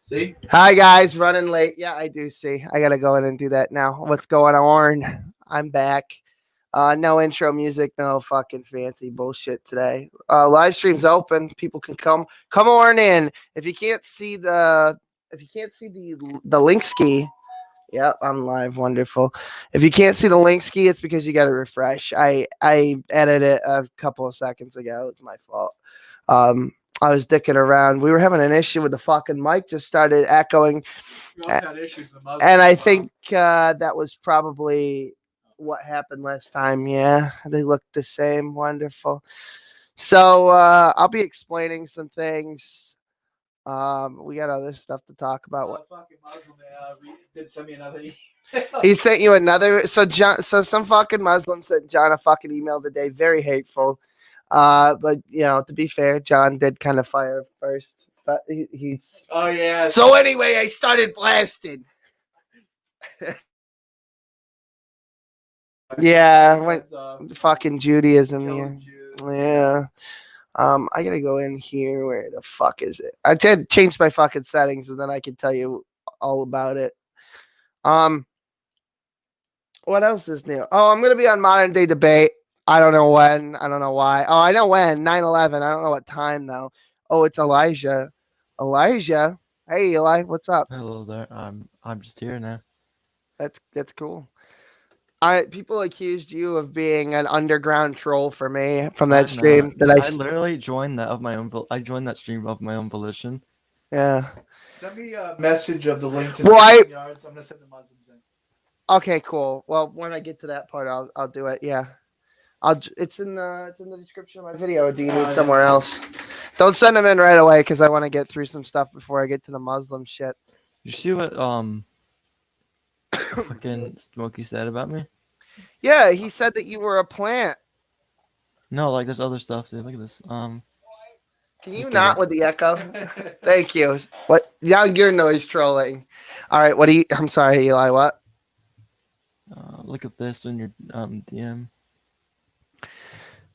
See? Hi guys, running late. Yeah, I do see. I gotta go in and do that now. What's going on? I'm back. No intro music, no fucking fancy bullshit today. Live stream's open. People can come on in. If you can't see the link ski, yep, I'm live. Wonderful. If you can't see the link ski, it's because you got to refresh. I edited it a couple of seconds ago. It's my fault. Um, I was dicking around. We were having an issue with the fucking mic. Just started echoing, We also had issues with Muslims and I as well. think that was probably what happened last time. Yeah, they look the same. Wonderful. So I'll be explaining some things. We got other stuff to talk about. Fucking Muslim did send me another email. He sent you another. So some fucking Muslim sent John a fucking email today. Very hateful. But to be fair, John did kind of fire first. But he's. Oh yeah. So anyway, I started blasting. Yeah, went fucking Judaism. Yeah. I gotta go in here. Where the fuck is it? I did change my fucking settings, and then I can tell you all about it. What else is new? Oh, I'm gonna be on Modern Day Debate. I don't know when. I don't know why. Oh, I know when. 9/11. I don't know what time though. Oh, it's Elijah. Elijah. Hey, Eli. What's up? Hello there. I'm just here now. That's cool. People accused you of being an underground troll for me from that stream. I literally joined that of my own. I joined that stream of my own volition. Yeah. Send me a message of the link to Well, the yards. I'm gonna send the Muslims in. Okay, cool. Well, when I get to that part, I'll do it. Yeah. It's in the description of my video. Or do you need somewhere else? Don't send them in right away because I want to get through some stuff before I get to the Muslim shit. You see what fucking Smokey said about me? Yeah, he said that you were a plant. No, like there's other stuff too. Look at this. Can you not with the echo? Thank you. What? Now you're noise trolling. All right. What do you? I'm sorry, Eli. What? Look at this in your DM.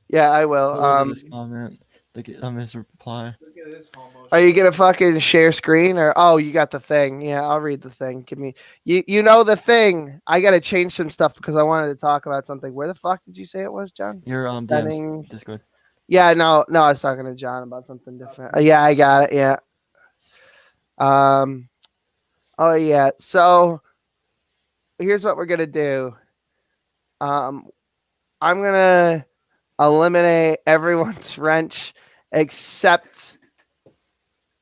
Yeah, I will. Look at this comment. Look at his reply. Look at this homo. Are you gonna fucking share screen or? Oh, you got the thing. Yeah, I'll read the thing. Give me. You know the thing. I gotta change some stuff because I wanted to talk about something. Where the fuck did you say it was, John? Your DMs. Discord. Yeah, no, I was talking to John about something different. Yeah, I got it. Yeah. Oh yeah. So here's what we're gonna do. I'm gonna eliminate everyone's wrench except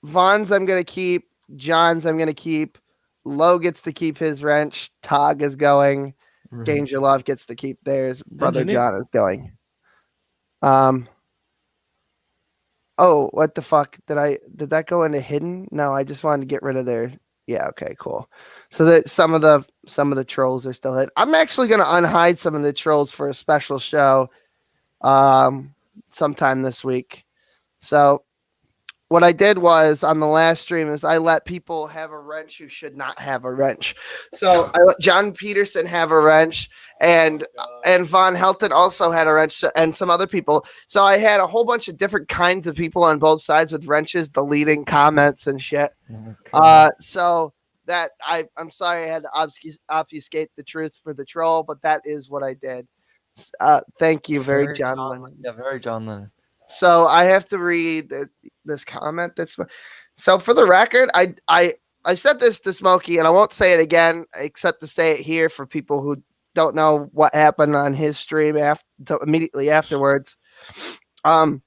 Vaughn's. I'm gonna keep. John's. I'm gonna keep. Lowe gets to keep his wrench. Tog is going. Right. Danger Love gets to keep theirs. Brother John is going. Oh, what the fuck? Did that go into hidden? No, I just wanted to get rid of their. Yeah, okay, cool. So that some of the trolls are still hid. I'm actually gonna unhide some of the trolls for a special show sometime this week. So what I did was on the last stream is I let people have a wrench who should not have a wrench. So I let John Peterson have a wrench, and Von Helton also had a wrench, and some other people. So I had a whole bunch of different kinds of people on both sides with wrenches deleting comments and shit. So that I'm sorry I had to obfuscate the truth for the troll, but that is what I did. Thank you, very John Lennon. Yeah, very John Lennon. So I have to read this comment. So for the record, I said this to Smokey, and I won't say it again, except to say it here for people who don't know what happened on his stream immediately afterwards. It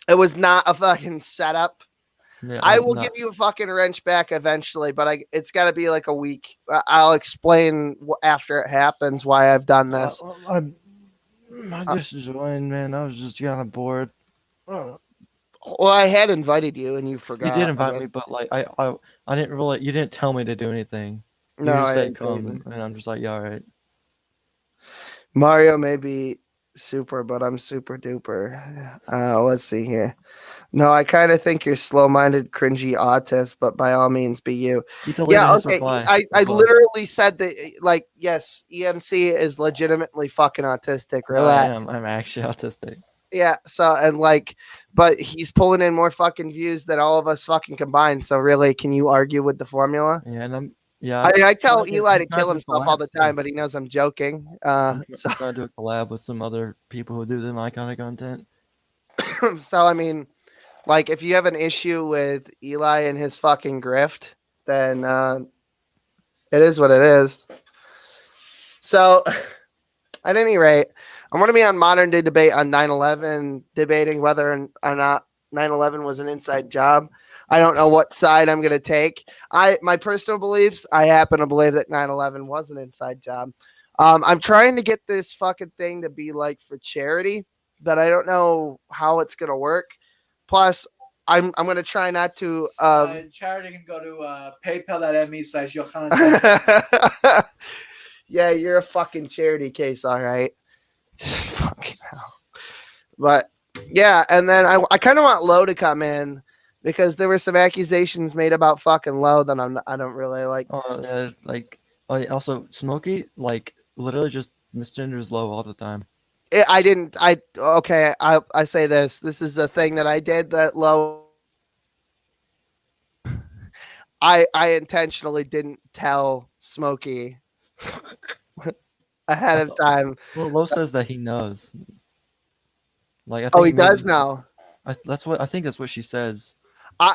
was not a fucking setup. Yeah, I will give you a fucking wrench back eventually, but it's got to be like a week. I'll explain after it happens why I've done this. I just joined, man. I was just kind of bored. Well, I had invited you, and you forgot. You did invite me, but like I didn't really. You didn't tell me to do anything. You no, just said come, and I'm just like, yeah, all right. Mario may be super, but I'm super duper. Let's see here. No, I kind of think you're slow-minded, cringy autist, but by all means, be you. Yeah, okay. I literally said that, like, yes, EMC is legitimately fucking autistic. Relax. I'm actually autistic. Yeah. So and like, but he's pulling in more fucking views than all of us fucking combined. So really, can you argue with the formula? Yeah, and yeah. I mean, I tell trying to- Eli I'm to trying kill do himself all the collabs, too. time, but he knows I'm joking. I'm trying to do a collab with some other people who do the my kind of content. So I mean, like, if you have an issue with Eli and his fucking grift, then it is what it is. So, at any rate, I'm going to be on Modern Day Debate on 9/11, debating whether or not 9/11 was an inside job. I don't know what side I'm going to take. My personal beliefs, I happen to believe that 9/11 was an inside job. I'm trying to get this fucking thing to be like for charity, but I don't know how it's going to work. Plus, I'm going to try not to. Charity can go to paypal.me/Yochanan. Yeah, you're a fucking charity case, all right. Fucking hell. But yeah, and then I kind of want Lowe to come in because there were some accusations made about fucking Lowe that I don't really like. Oh, yeah, also Smokey, like literally just misgenders Low all the time. I say this. This is a thing that I did that Lowe. I intentionally didn't tell Smokey ahead of time. Well, Low says that he knows. Like, I think Oh, he does maybe- now. I think that's what she says.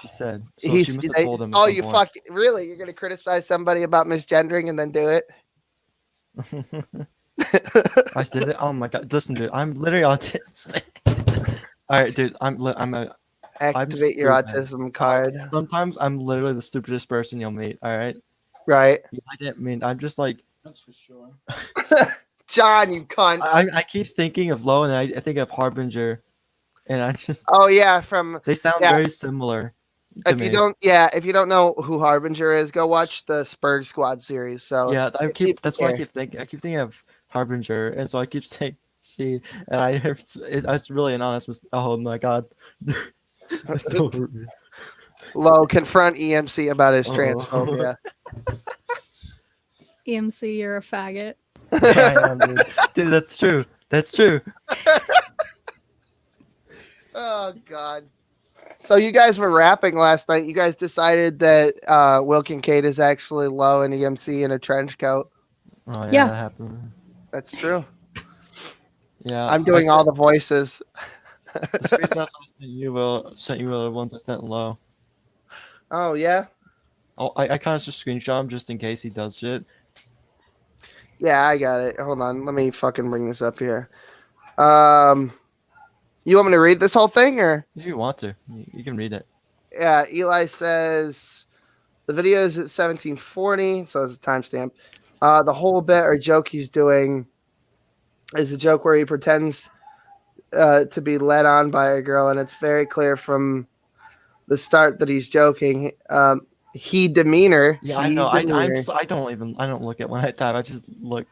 She said. So she must have told him. at Oh, some you point. really? You're gonna criticize somebody about misgendering and then do it? I did it. Oh my god! Listen, dude, I'm literally autistic. All right, dude, I'm Activate your stupid. autism card. Sometimes I'm literally the stupidest person you'll meet. All right. Right, I didn't mean. I'm just like That's for sure. John, you cunt. I keep thinking of Low, and I think of Harbinger, and I just Oh yeah, from they sound yeah. very similar. To if me. you don't know who Harbinger is, go watch the Spurg Squad series. So Yeah, that's why I care. keep thinking. I keep thinking of Harbinger, and so I keep saying she, and it's really an honest mistake. Oh my god. Don't hurt me. Low confront EMC about his Oh. transphobia. EMC, you're a faggot. Yeah, I am, dude. Dude, that's true. That's true. Oh God. So you guys were rapping last night. You guys decided that Will Kincaid is actually Low and EMC in a trench coat. Oh yeah, Yeah. that happened. That's true. Yeah, I'm doing all the voices. the screenshots I sent you the ones I sent Low. Oh yeah. Oh, I kind of just screenshot him just in case he does shit. Yeah, I got it. Hold on. Let me fucking bring this up here. You want me to read this whole thing or? If you want to, you can read it. Yeah, Eli says the video is at 1740, so it's a timestamp. The whole bit or joke he's doing is a joke where he pretends to be led on by a girl, and it's very clear from the start that he's joking. He demeanor. Yeah, I he know. I demeanor, don't look at when I type. I just look.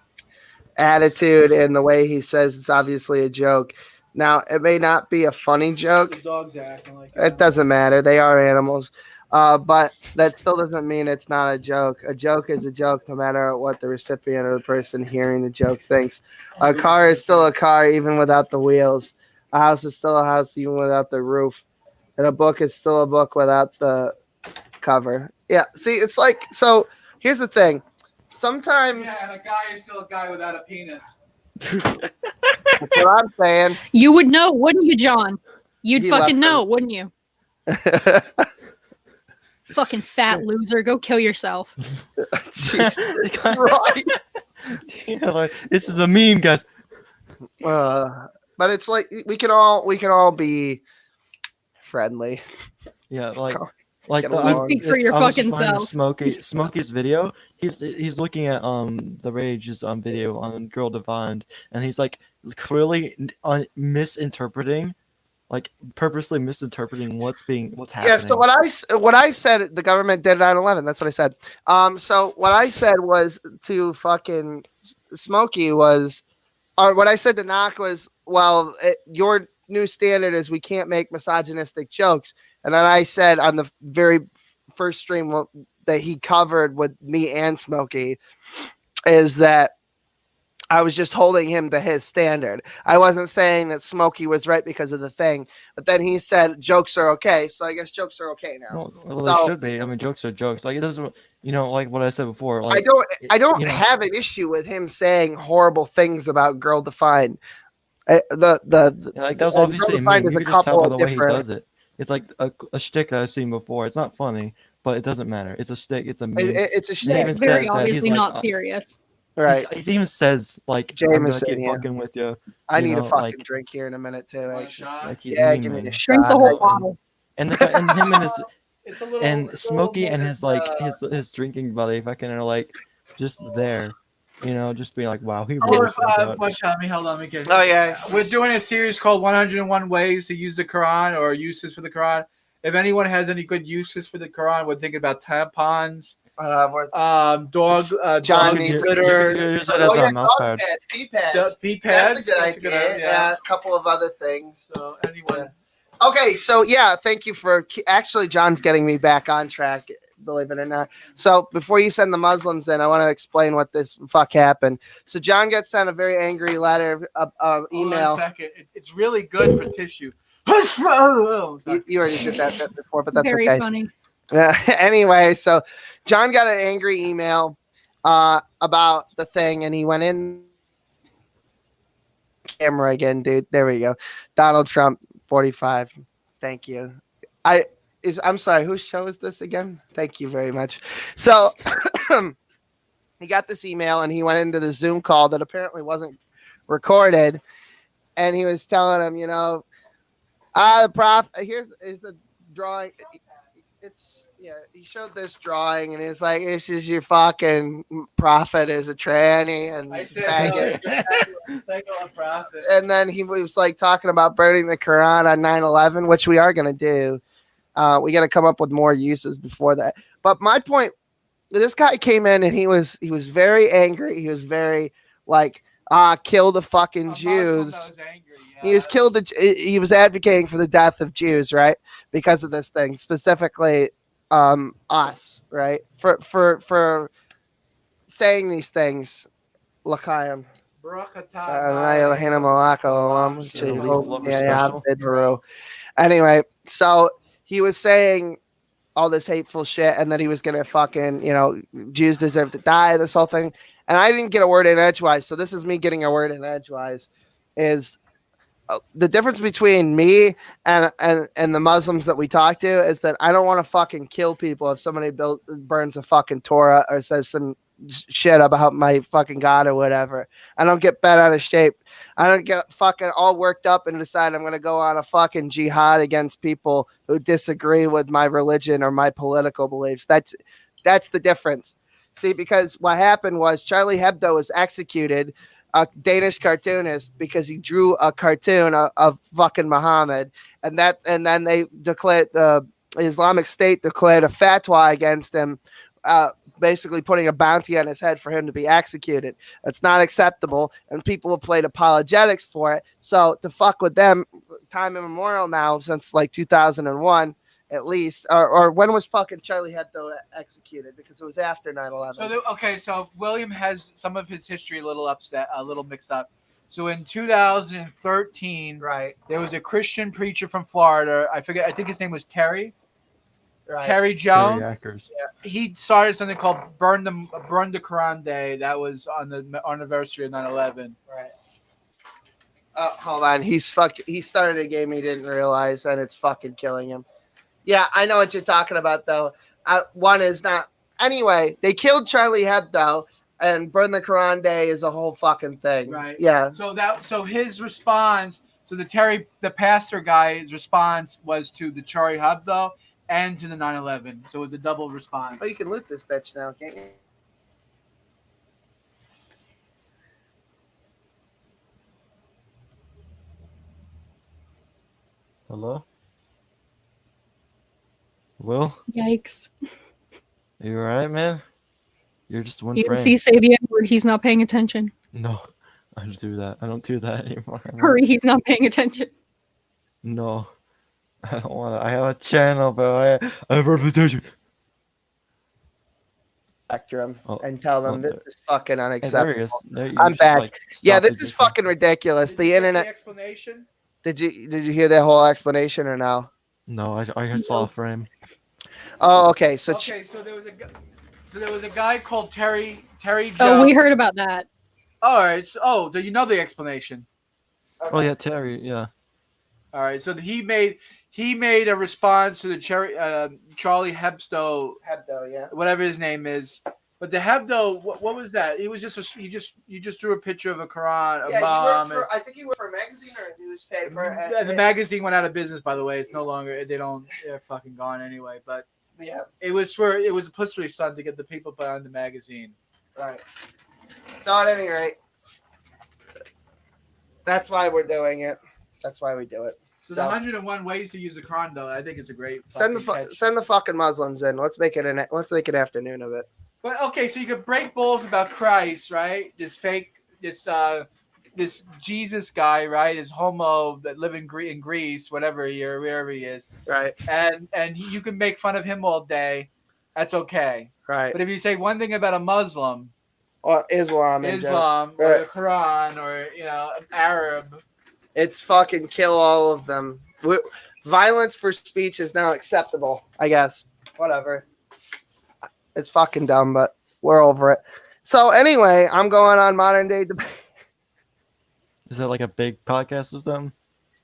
attitude and the way he says it's obviously a joke. Now, it may not be a funny joke. The dogs are acting like It doesn't matter. They are animals. But that still doesn't mean it's not a joke. A joke is a joke no matter what the recipient or the person hearing the joke thinks. A car is still a car even without the wheels. A house is still a house even without the roof. And a book is still a book without the cover. Yeah, see, it's like, so here's the thing. Sometimes, Yeah, and a guy is still a guy without a penis. that's what I'm saying. You would know, wouldn't you, John? You'd He fucking left know, wouldn't you? Fucking fat loser. Go kill yourself. Jesus Christ. Yeah, like, this is a meme, guys. But it's like we can all be friendly. Yeah, Get the- along. I- You speak for it's- your I was just fucking finding self. Smokey's video. He's looking at the Rage's video on Girl Divine, and he's like clearly misinterpreting, like purposely misinterpreting what's happening. Yeah. So what I said, the government did 9/11. That's what I said. So what I said was to fucking Smokey was, or what I said to Knock was, well, your new standard is we can't make misogynistic jokes. And then I said on the very first stream that he covered with me and Smokey is that I was just holding him to his standard. I wasn't saying that Smokey was right because of the thing, but then he said jokes are okay, so I guess jokes are okay now. Well, So- they should be. I mean, jokes are jokes. Like it doesn't, like what I said before. Like I don't you know- have an issue with him saying horrible things about Girl Defined. like that was Girl obviously a Defined meme. is You a could just tell by couple the way he different- does it. It's like a shtick that I've seen before. It's not funny, but it doesn't matter. It's a shtick. It's a meme. It's a He shtick, even Very says that he's obviously like, not serious. right? He even says like, "I'm gonna Jameson, keep yeah. fucking with you." I you need a know, fucking like- drink here in a minute too. Want a Actually. shot? Like he's Yeah, give me memeing. a Drink the shot. whole bottle. And and him and his It's a little. and it's a little Smokey and more, his like his drinking buddy fucking are like just there, just being like, wow, he Oh, really if, fucked up. hold on, let me get. Oh yeah. We're doing a series called 101 Ways to Use the Quran or Uses for the Quran. If anyone has any good uses for the Quran, we're thinking about tampons, dog, John dog needs You litter, could use it as a mouse pad. Pee pads. pee pads. That's a good idea. idea. Yeah, a couple of other things. So anyone, Okay, so yeah, thank you for actually John's getting me back on track, believe it or not. So before you send the Muslims in, I want to explain what this fuck happened. So John gets sent a very angry letter, hold on a email. second. It's really good for tissue. Oh, sorry. You already did that bit before, but that's Very okay. funny. Anyway, so John got an angry email about the thing, and he went in camera again, dude. There we go. Donald Trump, 45. Thank you. I'm sorry. Whose show is this again? Thank you very much. So he got this email, and he went into the Zoom call that apparently wasn't recorded, and he was telling him, the prof. Here's a drawing. He showed this drawing and it's like, this is your fucking prophet is a tranny and I said, faggot. profit. And then he was like talking about burning the Quran on 9/11, which we are going to do. We got to come up with more uses before that. But my point, this guy came in and he was very angry. He was very like, kill the fucking Jews. He was killed. He was advocating for the death of Jews, right? Because of this thing, specifically us, right? For saying these things, L'chaim. Anyway, so he was saying all this hateful shit, and that he was gonna fucking, Jews deserve to die. This whole thing, and I didn't get a word in edgewise. So this is me getting a word in edgewise. Is the difference between me and the Muslims that we talk to is that I don't want to fucking kill people if somebody burns a fucking Torah or says some shit about my fucking God or whatever. I don't get bent out of shape. I don't get fucking all worked up and decide I'm going to go on a fucking jihad against people who disagree with my religion or my political beliefs. That's the difference. See, because what happened was Charlie Hebdo was executed, a Danish cartoonist, because he drew a cartoon of fucking Muhammad, and then they declared the Islamic State declared a fatwa against him, basically putting a bounty on his head for him to be executed. That's not acceptable, and people have played apologetics for it. So to fuck with them, time immemorial now, since like 2001 at least, or when was fucking Charlie Hebdo executed? Because it was after 9/11. So William has some of his history a little mixed up. So in 2013, right, there was a Christian preacher from Florida. I think his name was Terry. right. Terry Jones. Terry Ackers. He started something called Burn the Quran Day. That was on the anniversary of 9/11. Right. Hold on. He started a game he didn't realize, and it's fucking killing him. Yeah, I know what you're talking about, though. One is not. Anyway, they killed Charlie Hebdo, and Burn the Quran Day is a whole fucking thing. Right. Yeah. So his response. So the pastor guy's response was to the Charlie Hebdo and to the 9/11. So it was a double response. Oh, you can loot this bitch now, can't you? Hello? Will? Yikes. You alright, man? You're just one You can frame. see say the N word, he's not paying attention. No, I just do that. I don't do that anymore. Hurry, he's not paying attention. No, I don't want to. I have a channel, bro. I have reputation. spectrum Oh, and tell them oh, this is fucking Hey, there he unacceptable. is. There, you I'm just, back. like, Yeah, stop this is existing. fucking ridiculous. Did The you get internet. The explanation. Did you hear that whole explanation or no? No, I saw a frame. Oh, okay. So Okay, so there was a guy called Terry Joe. Oh, we heard about that. All right. So you know the explanation. Oh yeah, Terry. Yeah. All right. So he made a response to the Charlie Hebdo, yeah. whatever his name is. But the Hebdo, what was that? It was just you just drew a picture of a Quran, a mom. I think he worked for a magazine or a newspaper. And the magazine went out of business, by the way. It's no longer. They're fucking gone anyway. But Yeah, it was a publicity stunt to get the people behind the magazine. right. So at any rate, that's why we're doing it. That's why we do it. So the 101 ways to use the Quran, though, I think it's a great. Send the fucking catch. send the fucking Muslims in. Let's make an afternoon of it. But okay, so you could break balls about Christ, right? This Jesus guy, right? This homo that live in Greece, wherever wherever he is, Right. and you can make fun of him all day. That's okay. Right. But if you say one thing about a Muslim, Or Islam. or Right. the Quran, or an Arab, It's fucking kill all of them. Violence for speech is now acceptable, I guess. Whatever. It's fucking dumb, but we're over it. So anyway, I'm going on Modern Day Debate. Is that like a big podcast or something?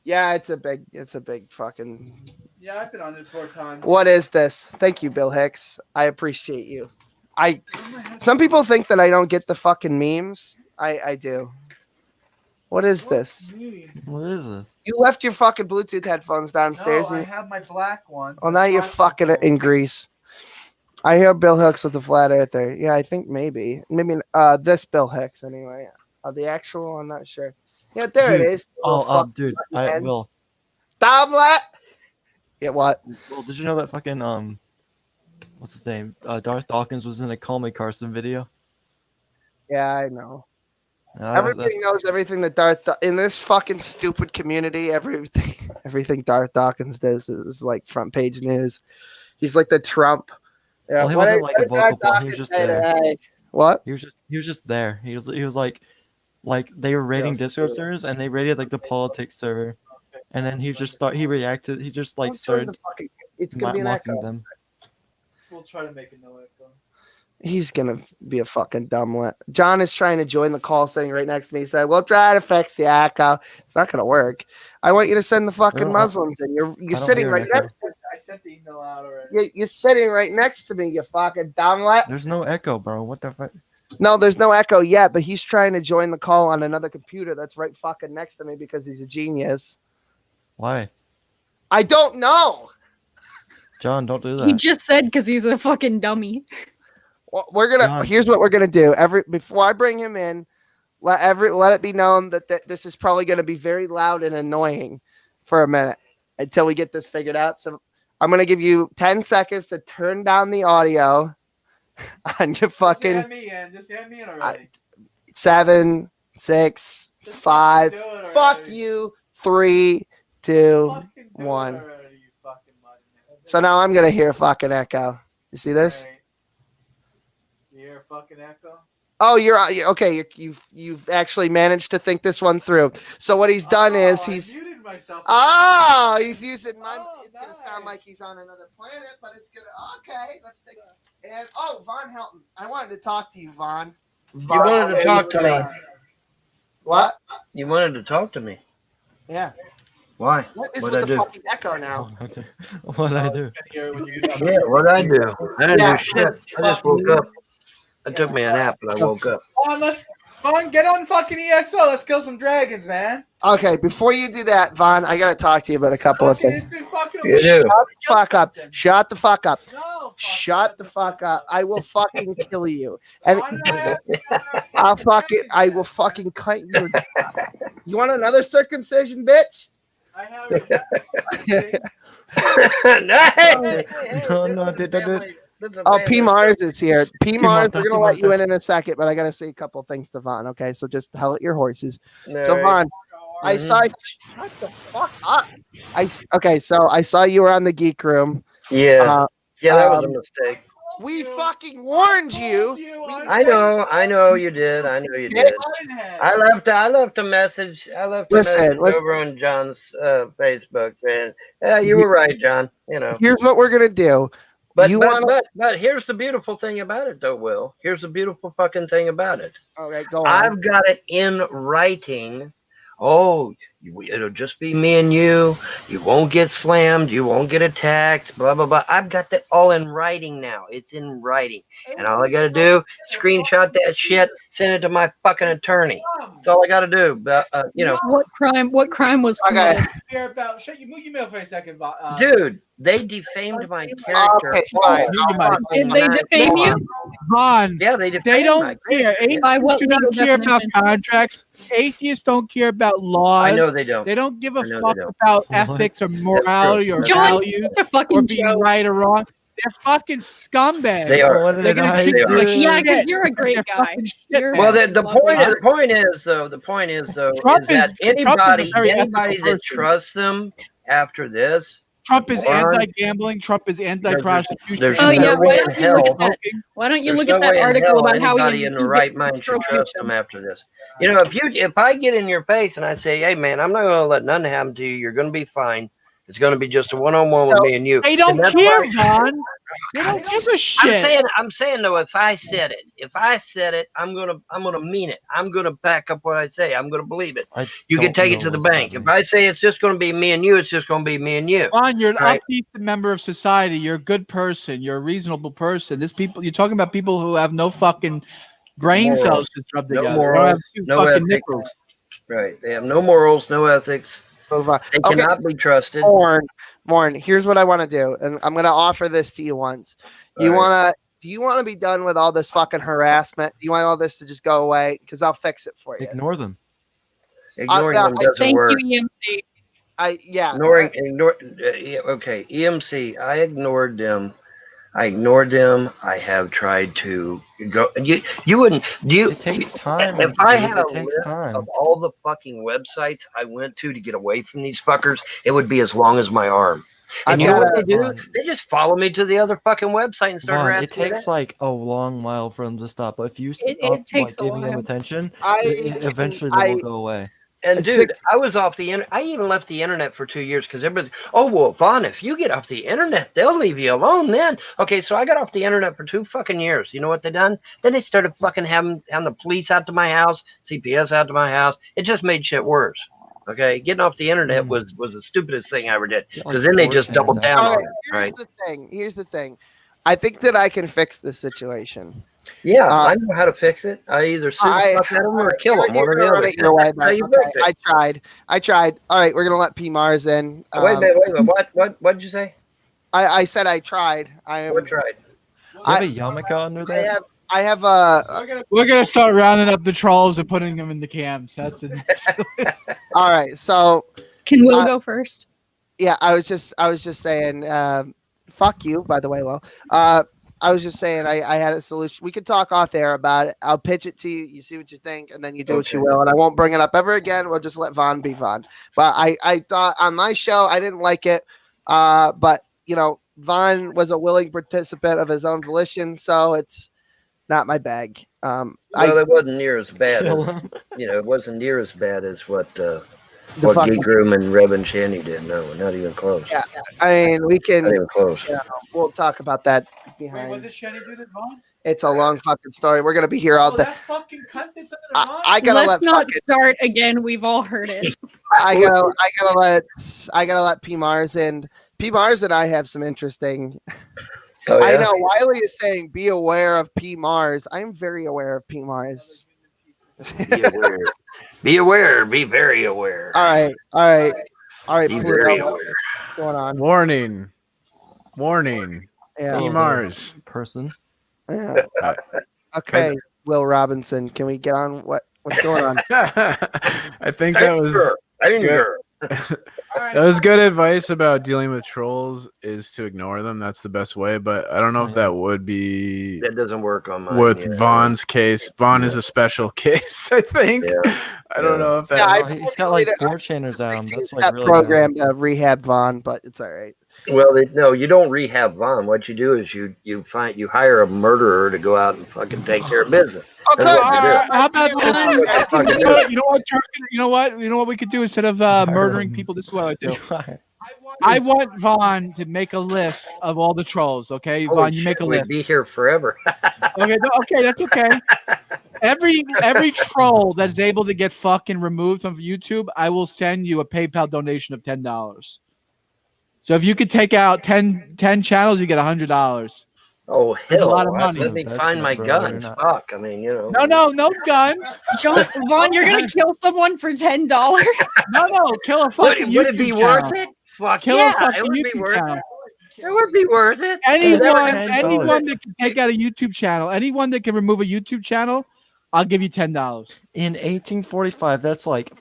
Yeah, it's a big fucking. yeah, I've been on it 4 times. What is this? Thank you, Bill Hicks. I appreciate you. Some people think that I don't get the fucking memes. I do. What is this? What is this? You left your fucking Bluetooth headphones downstairs. No, I and, have my black one. well, now you're fucking in Greece. I hear Bill Hicks with the flat earther. Yeah, I think maybe this Bill Hicks anyway. The actual, I'm not sure. Yeah, there Dude. it is. Dude, I man. will. Domlet. Yeah, what? Well, did you know that fucking what's his name? Darth Dawkins was in a Call Me Carson video. Yeah, I know. Uh, Everybody knows everything that in this fucking stupid community. Everything Darth Dawkins does is like front page news. He's like the Trump. Yeah, Well, he wasn't like a vocal point. He was just there. What? He was just there. He was like they were rating Discord servers and they rated like the politics server, and then he reacted. He just like started It's gonna be an mocking echo. them. We'll try to make it no echo. He's gonna be a fucking dumblet. John is trying to join the call, sitting right next to me. He said, "We'll try to fix the echo. It's not gonna work. I want you to send the fucking don't- Muslims in. You're don't sitting hear right an echo. next. I sent the email out already. You're sitting right next to me. You fucking dumblet. There's no echo, bro. What the fuck? No, there's no echo yet, but he's trying to join the call on another computer that's right fucking next to me because he's a genius. Why, I don't know. John? Don't do He that. just said because he's a fucking dummy. Well, we're gonna. God. Here's what we're gonna do. Before I bring him in, let it be known that this is probably gonna be very loud and annoying for a minute until we get this figured out. So I'm gonna give you 10 seconds to turn down the audio on your fucking Just hand me in already. 7, 6, Just 5. fucking do it Fuck already. you. 3, 2. Fucking do it 1. already, you fucking mudman. So now I'm gonna hear a fucking echo. You see this? Right. You hear a fucking echo? Oh, you're okay. You've actually managed to think this one through. So what he's done is I he's muted myself. he's using my. Oh, It's gonna nice. sound like he's on another planet, but it's gonna okay. Let's take and Von Helton. I wanted to talk to you, Von. You wanted to talk to me. What? You wanted to talk to me. Yeah. Why? What is What'd with I the do? fucking echo now? What I do? Hear it when you get Yeah, what'd I do? I didn't Yeah. do shit. I just woke up. I took me a nap, but I woke up. Get on fucking ESO. Let's kill some dragons, man. Okay, before you do that, Von, I gotta talk to you about a couple of Fucking, things. it's been fucking You do. Fuck up. Shut the fuck up. No, Shut the fuck up. I will fucking kill you. And Why did I have I will fucking cut you. You want another circumcision, bitch? I have No, dude. Oh, P Mars is here. P Mars, we're Martha, gonna let you Martha. in a second, but I gotta say a couple things to Vaughn. Okay, so just hell at your horses. All So right. Vaughn, I saw. Shut the fuck up. Okay, so I saw you were on the Geek Room. Yeah, yeah, that was a um, mistake. We fucking warned you. I know you did. I know you did. I left a message. Listen. Over on John's Facebook saying, "Yeah, you were right, John." You know. Here's what we're gonna do. But here's the beautiful thing about it, though, Will. Here's the beautiful fucking thing about it. All right, go on. I've got it in writing. Oh, it'll just be me and you. You won't get slammed. You won't get attacked. Blah, blah, blah. I've got that all in writing now. It's in writing. And all I got to do, screenshot that shit, send it to my fucking attorney. That's all I got to do. But, you know. What crime was Okay. committed? Shut your mouth for a second, Dude, they defamed my character. Okay, fine. Did they defame you? Vaughn, Yeah, they defamed they don't my care. character. By what Atheists do not legal care about definition? contracts. Atheists don't care about laws. I know they don't. They don't give a I know they fuck don't. about What? ethics or morality or John, values you're a or fucking being joke. right or wrong. They're fucking scumbags. They are. What They're did gonna I treat you like do? Yeah, shit. because you're a great They're guy. fucking shit, You're- man. Well, the Lovely. point is though, Trump is that is a very anybody ethical that person. trusts them after this, Trump is Moron. anti-gambling. Trump is anti-prostitution. there's Oh, yeah, no why way in don't you look hell. at that? Why don't you There's look no at that way in article hell about how anybody he in the right mind should trust them after this. You know, if I get in your face and I say, "Hey, man, I'm not going to let nothing happen to you. You're going to be fine. It's going to be just a one-on-one with me and you." They don't And that's care, why- Vaughn. They don't give a shit. I'm saying though, if I said it, I'm gonna mean it. I'm gonna back up what I say. I'm gonna believe it. You can don't take it know to the what's bank. happening. If I say it's just gonna be me and you, it's just gonna be me and you. Vaughn, you're an Right. upbeat member of society. You're a good person. You're a reasonable person. You're talking about people who have no fucking brain Morals. cells to rub No together. They morals, don't have two no fucking ethics. nipples. Right. They have no morals, no ethics. Move on. They Okay, cannot be trusted. Morn, here's what I want to do, and I'm gonna offer this to you once. Do you want to be done with all this fucking harassment? Do you want all this to just go away? Because I'll fix it for you. Ignore them. Ignoring them doesn't Thank work. you, EMC. Okay, EMC. I ignored them. I have tried to go. You wouldn't. Do you? It takes time. If I dude. had a It takes list time. of all the fucking websites I went to get away from these fuckers, it would be as long as my arm. And I've you know got what they do? Vaughn. They just follow me to the other fucking website and start Vaughn, harassing it takes me. like a long while for them to stop, but if you It stop takes a giving them while. attention, I eventually they will go away. And It's dude, six- I was off the internet. I even left the internet for 2 years because everybody. Oh well, Vaughn, if you get off the internet, they'll leave you alone. Then okay, so I got off the internet for 2 fucking years. You know what they done? Then they started fucking having the police out to my house, CPS out to my house. It just made shit worse. Okay, getting off the internet was the stupidest thing I ever did Get, because like, then they 4 just doubled channels down Okay, on it. Right? Here's the thing. I think that I can fix this situation. Yeah, I know how to fix it. I either sue the fuck out of them or kill them. One or the You're other. running your way, That's how you okay, fix it. I tried. All right, we're gonna let P Mars in. Wait a minute. What did you say? I said I tried. I am. What tried? Do you have a yarmulke under that? I have a. We're gonna start rounding up the trolls and putting them in the camps. That's the next. All right, so Can Will go first? yeah, I was just saying. Fuck you, by the way, Lo. I was just saying I had a solution. We could talk off air about it. I'll pitch it to you. You see what you think, and then you do what you will. And I won't bring it up ever again. We'll just let Vaughn be Vaughn. But I thought on my show I didn't like it. But you know, Vaughn was a willing participant of his own volition, so it's not my bag. Well, it wasn't near as bad. Kill As, him. it wasn't near as bad as what fucking- Geek Room and Reb and Shanny did. No, not even close. Yeah. I mean, we Not can. even close. Yeah, we'll talk about that Wait, what behind. did Shenny do to Vaughn? It's a long fucking story. We're gonna be here all Oh, day. that fucking cunt did something to Vaughn? I gotta Let's let not fucking. start again. We've all heard it. I gotta let P Mars in. P Mars and I have some interesting. Oh, I yeah? know Wiley is saying be aware of P Mars. I'm very aware of P Mars. Be aware. Be aware. Be very aware. All right. Be very Pluto, aware. what's going on? Warning. Yeah. P Mars. Person. Yeah. Okay, Will Robinson. Can we get on what's going on? I think that was Anger. that was good advice about dealing with trolls is to ignore them. That's the best way, but I don't know if that would be That doesn't work on mine. with yeah. Vaughn's case. Vaughn is a special case, I think. Yeah. I don't know if that Yeah, Oh, he's got like 4 channels out. That's like that really program to rehab Vaughn, but it's all right. Well, no, you don't rehab Vaughn. What you do is you hire a murderer to go out and fucking take care of business. Oh, That's good. what you do. How about Fucking you know what, Turk, you know what we could do instead of murdering people? This is what I do. I want Vaughn to make a list of all the trolls. Okay, Holy Vaughn, you make a shit, we'd list. be here forever. Okay, okay, that's okay. Every troll that's able to get fucking removed from YouTube, I will send you a PayPal donation of $10. So if you could take out 10 channels, you get $100. Oh That's a hell! lot of money. Let me find my Investment, bro. guns. You're not- Fuck! I mean, you know. No guns. Vaughn, you're gonna kill someone for $10? No, kill a Would, fucking would YouTube it be channel. worth it? Fuck Kill yeah! a fucking It would be YouTube worth channel. it. It would be worth it. Anyone $10. that can take out a YouTube channel, anyone that can remove a YouTube channel, I'll give you $10. In 1845, that's like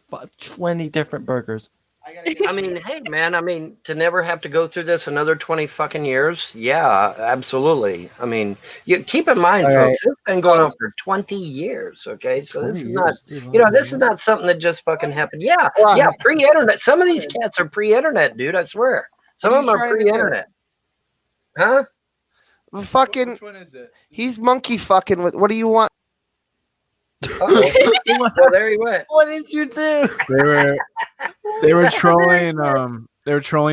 20 different burgers. I mean, hey man, I mean, to never have to go through this another 20 fucking years, yeah, absolutely. I mean, you keep in mind, All folks, right. it's been going on for 20 years, okay? So this is not, you know, this is not something that just fucking happened. Yeah, Right. yeah, pre-internet. Some of these cats are pre-internet, dude, I swear. Some What of are them you are trying to do? pre-internet. Huh? Fucking, one is it? he's monkey fucking with. What do you want? Uh-oh. Well, there he went. What did you do? They were trolling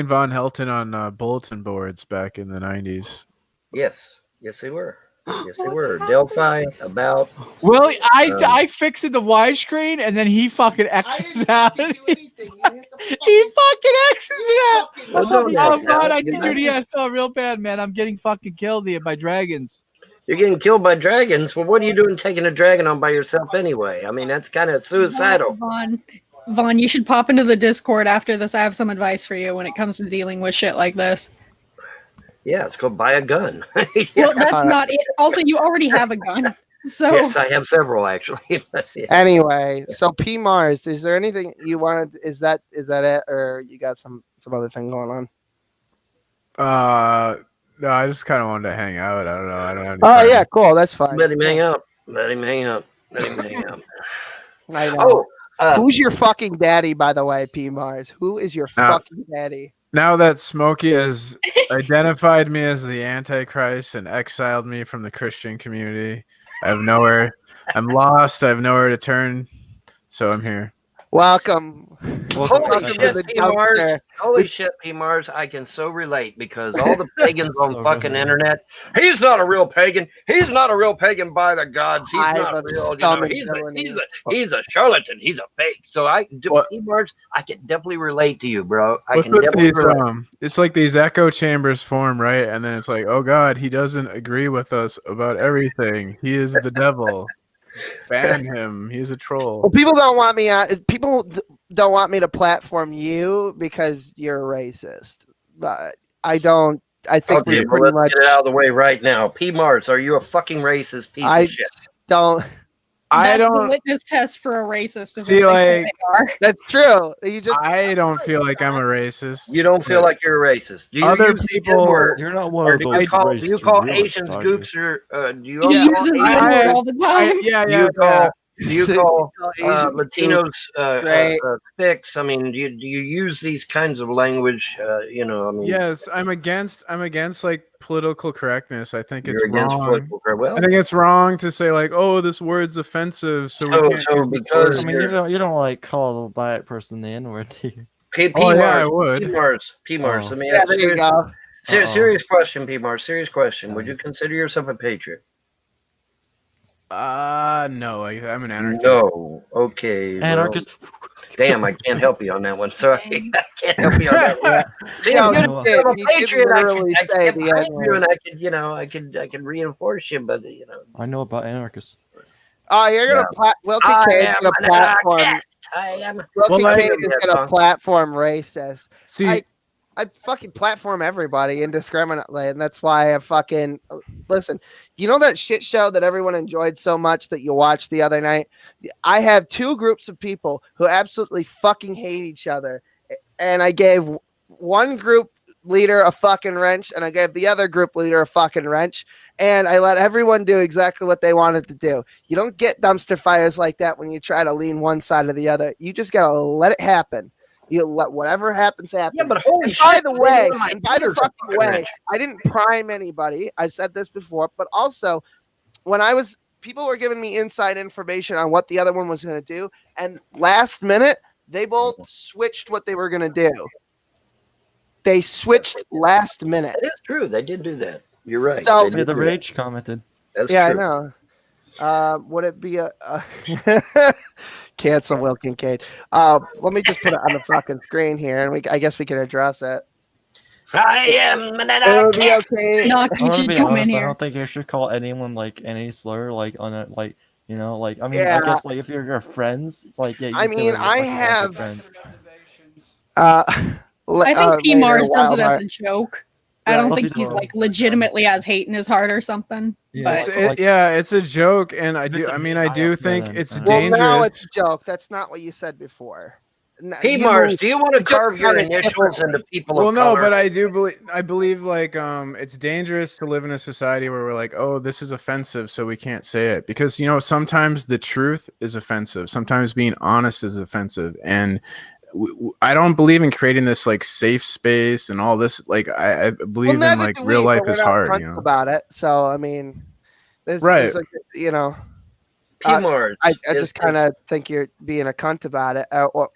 Von Helton on bulletin boards back in the 90s. Yes, yes, they were. Yes, they were. Delphi, about. Well, I fixed the widescreen and then he fucking X's out. He fucking X's it out. Well, don't Oh, X God, out. I need your DSL real bad, man. I'm getting fucking killed here by dragons. You're getting killed by dragons. Well, what are you doing taking a dragon on by yourself anyway? I mean, that's kind of suicidal. Vaughn, you should pop into the Discord after this. I have some advice for you when it comes to dealing with shit like this. Yeah, it's called buy a gun. Yeah. Well, that's not it. Also, you already have a gun. So Yes, I have several actually. But, yeah. Anyway, so P Mars, is there anything you wanted? Is that it, or you got some other thing going on? No, I just kind of wanted to hang out. I don't know. I don't have any Oh friends. yeah, cool. That's fine. Let him hang up. Let him hang up. Let him hang up. I know. Oh, Who's your fucking daddy, by the way, P Mars? Who is your fucking daddy? Now that Smokey has identified me as the Antichrist and exiled me from the Christian community, I'm lost. I have nowhere to turn. So I'm here. Welcome. holy to the shit, P. Mars. dumpster. Holy shit, P. Mars. I can so relate because all the pagans on So fucking good. internet. He's not a real pagan. He's not a real pagan by the gods. He's I've not real. You know, stomach he's villainy. a charlatan. He's a fake. So What? P. Mars, I can definitely relate to you, bro. I What's can with definitely these, relate. it's like these echo chambers form, right? And then it's like, oh God, he doesn't agree with us about everything. He is the devil. Ban him. He's a troll. Well, people don't want me. Don't want me to platform you because you're a racist. But I don't. I think Okay, we well, pretty let's much. get it out of the way right now. P. Mars, are you a fucking racist piece I of shit? don't. I that's the don't. litmus test for a racist. Is See, what they say like- they are. That's true. You just. I don't feel like I'm a racist. You don't feel like you're a racist. Do you Other use the people- N-word? You're not one Or of do those. you call race Asians are you? gooks or do you He call uses the Asians- N-word all the time. Do you call Asians Latinos Great. spics? I mean, do you use these kinds of language? You know, I mean, Yes, I'm against like political correctness. I think it's you're against wrong. political correct. Well, I think it's wrong to say like, oh, this word's offensive, so we So- can't so use this because- word. I mean, you don't like call a black person the N word, do you? P. Oh, yeah, I Mars, would. P. Mars. Oh. Let me Yeah, ask there you serious, go. serious question, P. Mars. Serious question. Would you Nice. consider yourself a patriot? No, I'm an anarchist. No. Okay. well, Anarchist. damn, I can't help you on that one. Sorry, I can't help you on that one. See, Yeah, I'm you good. did. I'm a You did patriot. I literally can say get the behind N-word. you, and I can reinforce you, but you know, I know about anarchists. Oh, you're gonna Wilkie I Cade's am gonna an platform. anarchist. I am. Wilkie Well, like- Cade is gonna platform racist. See, I fucking platform everybody indiscriminately, and that's why I fucking listen. You know that shit show that everyone enjoyed so much that you watched the other night? I have two groups of people who absolutely fucking hate each other, and I gave one group leader a fucking wrench, and I gave the other group leader a fucking wrench, and I let everyone do exactly what they wanted to do. You don't get dumpster fires like that when you try to lean one side or the other. You just gotta let it happen. You let whatever happens happen. Yeah, but holy And by shit, the maybe way, one of my and by the ears are fucking fucking way, red. I didn't prime anybody. I said this before, but also when people were giving me inside information on what the other one was going to do, and last minute they both switched what they were going to do. They switched last minute. That is true. They did do that. You're right. So- They Yeah, did the do that. rage commented. That's Yeah, true. I know. Would it be a cancel Will Kincaid? Let me just put it on the fucking screen here, and I guess we can address it. I am an It would be okay. Knock, I'm you gonna should be come in honest. I here. don't think you should call anyone like any slur like on it. Like I mean, Yeah. I guess like if you're your friends, it's like yeah. You I can say, mean, like, I you're fucking have- friends. Uh, I think P. Mars does it as Walmart. a joke. I don't Right. think he's like legitimately has hate in his heart or something. Yeah, But It's a joke, and I If it's do. a I mean, hate, I I do don't- think then- it's then- Well, dangerous. now it's a joke. That's not what you said before. P. You- Mars, do you want to you just carve your said it initials differently. into people Well, of no, color? but I believe like it's dangerous to live in a society where we're like, oh, this is offensive, so we can't say it, because sometimes the truth is offensive, sometimes being honest is offensive, and I don't believe in creating this like safe space and all this. Like I believe in neither like do real we, but life we're is not hard, cunts about it. So I mean, Right. P. uh, Mars. I is- just kind of think you're being a cunt about it,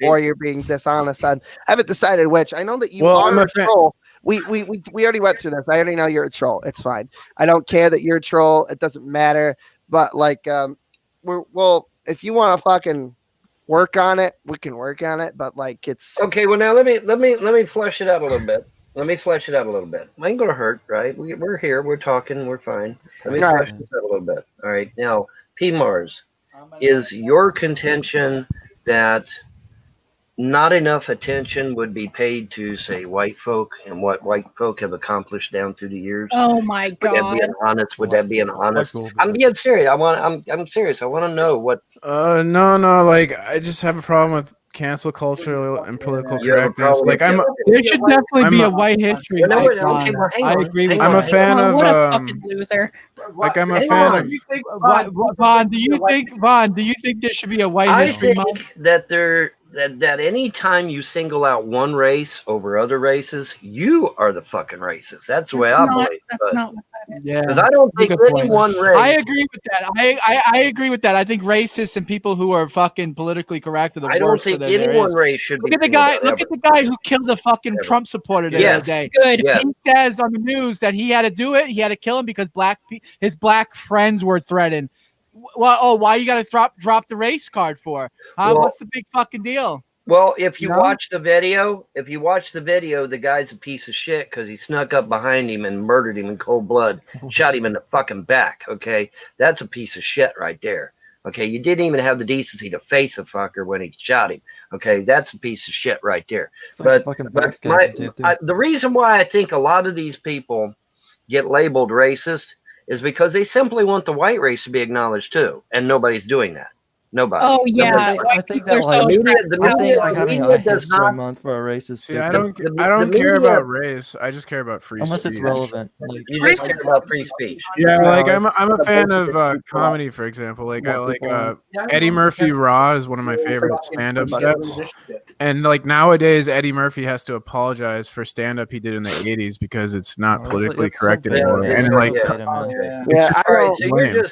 or you're being dishonest. I haven't decided which. I know that you Well, are I'm a a fan- troll. We already went through this. I already know you're a troll. It's fine. I don't care that you're a troll. It doesn't matter. But like, if you want to fucking work on it, we can work on it. But like, it's Okay, well now let me flesh it out a little bit. Let me flesh it out a little bit. It ain't gonna hurt, right? We're here, we're talking, we're fine. Let me Right. flesh this out a little bit. All right. Now, P. Mars, is your contention that not enough attention would be paid to, say, white folk and what white folk have accomplished down through the years? oh my Would that god. be an honest? Would that be an honest? White folk. I'm being serious. I'm serious. I want to know what no, like I just have a problem with cancel culture and political you have a correctness. problem Like with. I'm there should definitely be a white history. Well, no, month wait, okay, on- well, hang I on, agree with hang I'm on. a fan Oh, of what a fucking loser. like I'm a Hang fan on. of Vaughn, do you think there should be a white I history month? think that that any time you single out one race over other races, you are the fucking racist. That's the way I believe. That's not what that is. Yeah. Because I don't think Good any point. one race. I agree with that. I agree with that. I think racists and people who are fucking politically correct are the I don't worst think that there any one is. race should Look be. at the singled guy. out Look ever. at the guy who killed the fucking Ever. Trump supporter the Yes. other day. Good. Yeah. He says on the news that he had to do it. He had to kill him because his black friends were threatened. Well, why you got to drop the race card for? Huh? Well- What's the big fucking deal? Well, if you No? watch the video, the guy's a piece of shit because he snuck up behind him and murdered him in cold blood, shot him in the fucking back. Okay, that's a piece of shit right there. Okay, you didn't even have the decency to face the fucker when he shot him. Okay, that's a piece of shit right there. It's like But, fucking but black my, guy from TFT. the reason why I think a lot of these people get labeled racist is because they simply want the white race to be acknowledged too, and nobody's doing that. Nobody. Oh yeah. I think white that, people are like, so the media, attracted the to I that. think media, like the having media a does history not. month for a race is See, I stupid. don't I don't care media- about race. I just care about free Unless it's speech. relevant. Like, You just care about free speech. Yeah, No, like I'm it's- a fan of comedy, for example. Like I like Eddie Murphy Raw is one of my favorite stand-up sets. And like nowadays, Eddie Murphy has to apologize for stand-up he did in the '80s because it's not Oh, it's politically it's so correct bad, anymore. man. And It's like, so bad, man. Yeah, I All right, don't. so lame.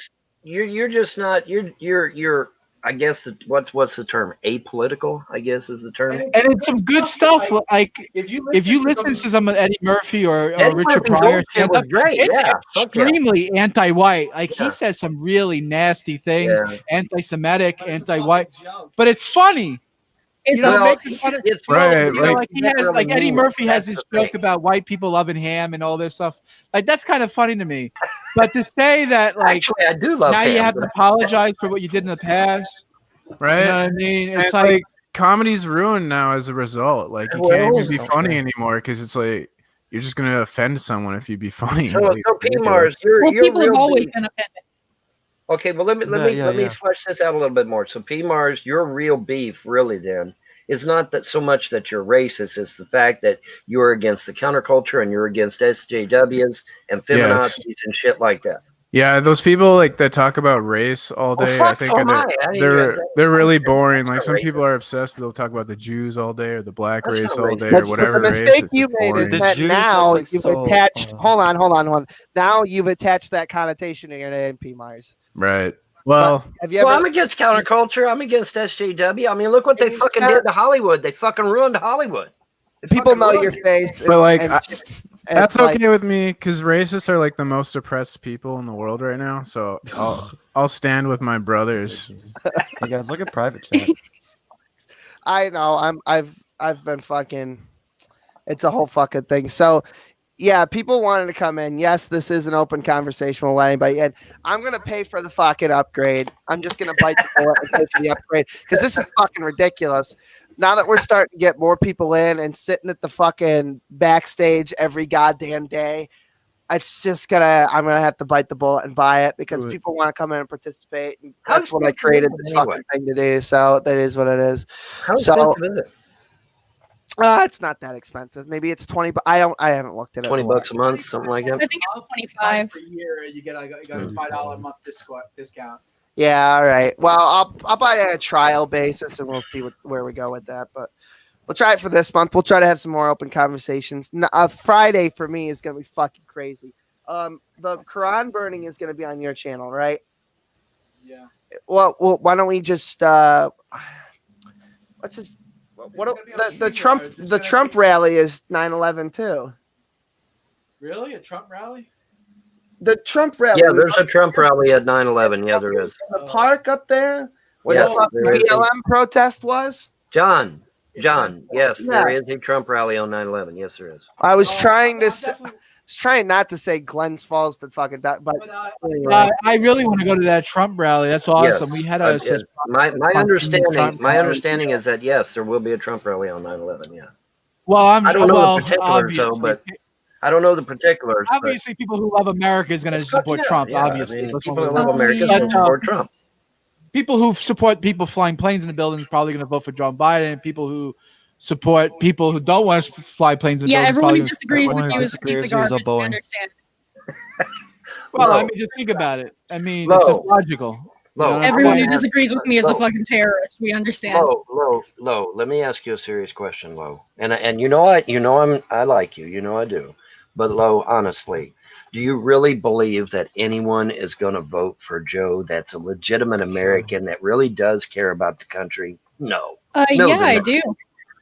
you're just not you're I guess what's the term? Apolitical, I guess is the term. And it's some good stuff. Like if you listen to some of Eddie Murphy or Eddie Richard Murphy's Pryor old shit was stand-up, great. it's Yeah, fuck yeah. extremely anti-white. Like Yeah. he says some really nasty things, Yeah. anti-Semitic, anti-white, but it's funny. It's You know, a Well, making fun of- it's Right, really- you know, like- like he never has, like really Eddie mean Murphy it. has That's this the joke thing. about white people loving ham and all this stuff. Like that's kind of funny to me. But to say that like Actually, I do love now you him, have to but- apologize for what you did in the past, right? you know what I mean? And, It's like comedy's ruined now as a result. Like you Well, can't even be okay. funny anymore because it's like you're just gonna offend someone if you be funny. So, Like, so P. ridiculous. Mars, you're well, people have real always beef. been offended. Okay, well let me Yeah. flesh this out a little bit more. So P. Mars, your real beef really then is not that so much that you're racist, it's the fact that you're against the counterculture and you're against SJWs and feminazis and shit like that. Yeah, those people like that talk about race all Oh, day. fuck, I so think am I. I mean, they're really boring. that's Like not some people racist. are obsessed. They'll talk about the Jews all day or the black That's race not all racist. day or But whatever the race. mistake It's you just made is boring. that Jews, now that's, like, you've so, attached. Hold on. Now you've attached that connotation to your name, P. Myers. Right. Well, Have you Well, ever? I'm against counterculture. I'm against SJW. I mean, look what they And you fucking start- did to Hollywood. They fucking ruined Hollywood. They People fucking know ruined your it. face. but like it's that's like- okay with me because racists are like the most oppressed people in the world right now. So I'll stand with my brothers. Hey guys, look at private chat. I know. I've been fucking. It's a whole fucking thing. So, yeah, people wanted to come in. Yes, this is an open conversation. We'll let anybody in. I'm gonna pay for the fucking upgrade. I'm just gonna bite the bullet and pay for the upgrade because this is fucking ridiculous. Now that we're starting to get more people in and sitting at the fucking backstage every goddamn day, it's just I'm gonna have to bite the bullet and buy it because Do it. people want to come in and participate. And How that's what I expensive created is it this anyway? fucking thing to do. So that is what it is. How So- expensive is it? It's not that expensive. Maybe it's 20, but I haven't looked at it. in a while. $20 a month, something like I that. think it's 25. per year. You get a $5 a month discount. Yeah, all right. Well, I'll buy it at a trial basis, and we'll see where we go with that. But we'll try it for this month. We'll try to have some more open conversations. Friday for me is gonna be fucking crazy. The Quran burning is gonna be on your channel, right? Yeah. Well, why don't we just let's just what It's gonna be on the Streamyard. Trump It's the gonna Trump be- rally is 9/11 too. Really? A Trump rally? The Trump rally. Yeah, there's a Trump rally at 9/11. Yeah, there is. in the park up there where Yeah, the fucking there is. BLM protest was. John, yes, there Yes. is a Trump rally on 9/11. Yes, there is. I was Oh, trying to I'm say, definitely- trying not to say Glens Falls to fucking die, but But anyway. I really want to go to that Trump rally. That's awesome. Yes. We had Yes. My Trump understanding rally. is that yes, there will be a Trump rally on 9/11. Yeah, Well, I don't know the well, particulars, though, obviously, but I don't know the particulars. but obviously, people who love America is going to it's fucking support out. Trump. Yeah, Obviously, I mean, That's people what who we love want. America Yeah. should support Trump. People who support people flying planes in the building is probably going to vote for Joe Biden. And people who support people who don't want to fly planes in the Yeah, building. everyone who probably disagrees Everyone with who you is a piece disagrees of with you is a garbage. We Boeing. understand. well, I Low. mean, just think about it. I mean, it's just Low. logical. You know Low. what I'm Everyone who saying? disagrees with me is a Low. fucking terrorist. We understand. Low. Let me ask you a serious question, Low. And you know I like you. You know I do. But Low, honestly, do you really believe that anyone is going to vote for Joe that's a legitimate American that really does care about the country? No. No, Yeah, they're I not. do.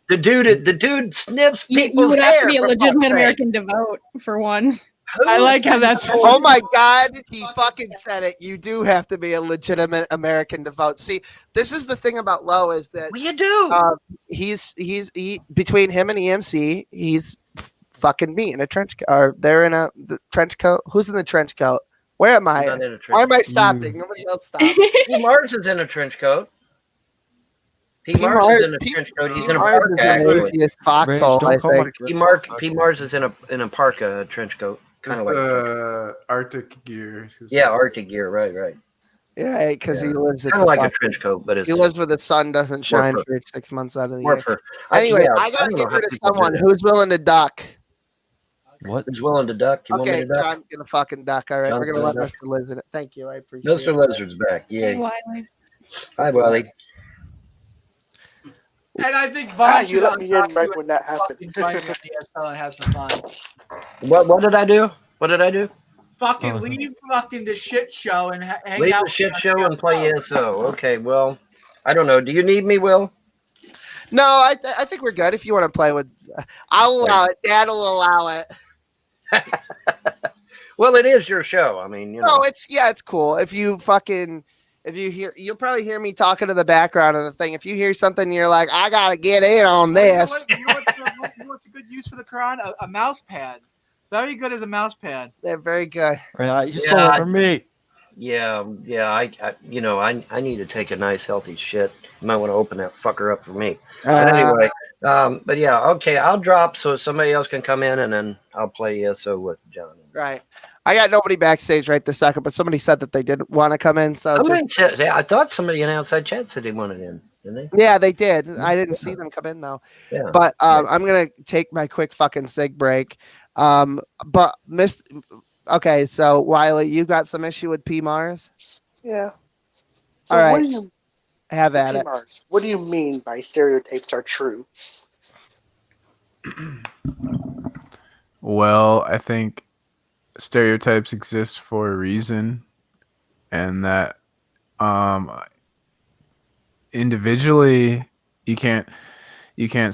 The dude sniffs You people's would have hair. to be a for legitimate fuck's sake. American to vote, for one. I like how that's. Oh my God, he fucking said it. You do have to be a legitimate American to vote. See, this is the thing about Lowe is that What do you do? he between him and EMC, he's fucking me in a trench coat. Or they're in the trench coat. Who's in the trench coat? Where am He's I? not in a trench Why am I coat. stopping? Nobody else stop. Pete Mars is in a trench coat. Pete Mars is in a trench coat. He's in a Mars parka, is an actually. atheist foxhole, don't I call my think. Pete Mars is in a parka trench coat, kind of like Arctic gear. yeah, Arctic gear, right. Yeah, because he lives at Kind the of like a fuck- trench coat, but it's he lives where the sun doesn't shine for- for 6 months out of the more year. for. Anyway, yeah, I gotta don't know get how rid of people do someone that. who's willing to duck. What? Who's willing to duck? You Okay, want me to duck? John's gonna fucking duck. All right, John's we're gonna let gonna Mr. Liz in it. Thank you, I appreciate Mr. it. Lizard's back. Hey, Yay. Wiley. Hi, Wiley. And I think Vaughn You let me in right when that happened. and have some fun. What did I do? What did I do? Fucking leave fucking the shit show and hang Leave out. the shit show and play ESO. Okay, well, I don't know. Do you need me, Will? No, I think we're good. If you want to play with, I'll allow it. Dad'll allow it. Well, it is your show. I mean, you know. No, it's cool. If you hear, you'll probably hear me talking to the background of the thing. If you hear something, you're like, I gotta get in on this. You know what's a good use for the Quran? A mouse pad. It's very good as a mouse pad. They're very good. You stole it from me. Yeah. I need to take a nice healthy shit. You might want to open that fucker up for me. But anyway, but yeah, okay, I'll drop so somebody else can come in and then I'll play ESO with John. Right. I got nobody backstage right this second, but somebody said that they didn't want to come in. So I thought somebody in outside chat said they wanted in, didn't they? yeah, they did. I didn't see them come in though. Yeah. But I'm gonna take my quick fucking sig break. But Okay, so Wiley, you got some issue with P Mars? Yeah. So All right. what do you Have so, at P. it. Mars, what do you mean by stereotypes are true? Well, I think stereotypes exist for a reason, and that individually you can't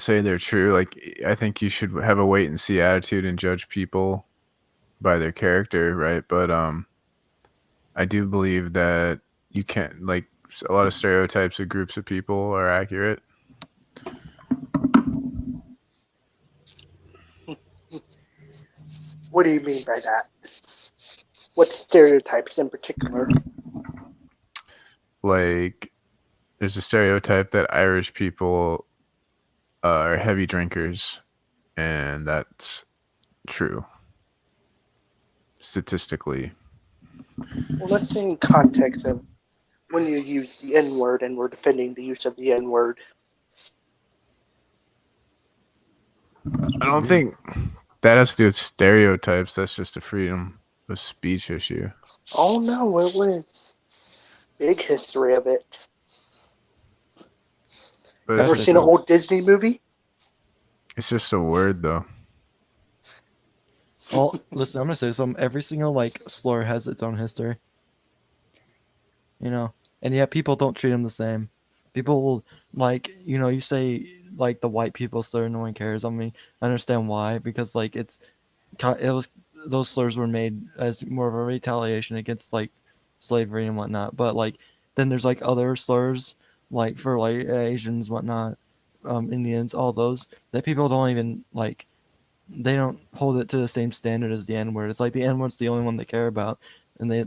say they're true. Like, I think you should have a wait and see attitude and judge people by their character, right? But I do believe that you can't, like, a lot of stereotypes of groups of people are accurate. What do you mean by that? What stereotypes in particular? Like, there's a stereotype that Irish people are heavy drinkers, and that's true statistically. Well, let's say in context of when you use the N-word and we're defending the use of the N-word. I don't think that has to do with stereotypes. That's just a freedom of speech issue. Oh no, it was big history of it. But Ever it's seen an old Disney movie? just a word, though. Well, listen, I'm gonna say something. Every single like slur has its own history. You know, and yet people don't treat them the same. People will you say like the white people slur, no one cares. I mean, I understand why, because like it was those slurs were made as more of a retaliation against like slavery and whatnot. But like then there's like other slurs like for like Asians, whatnot, Indians, all those that people don't even like. They don't hold it to the same standard as the N-word. It's like the N-word's the only one they care about, and they,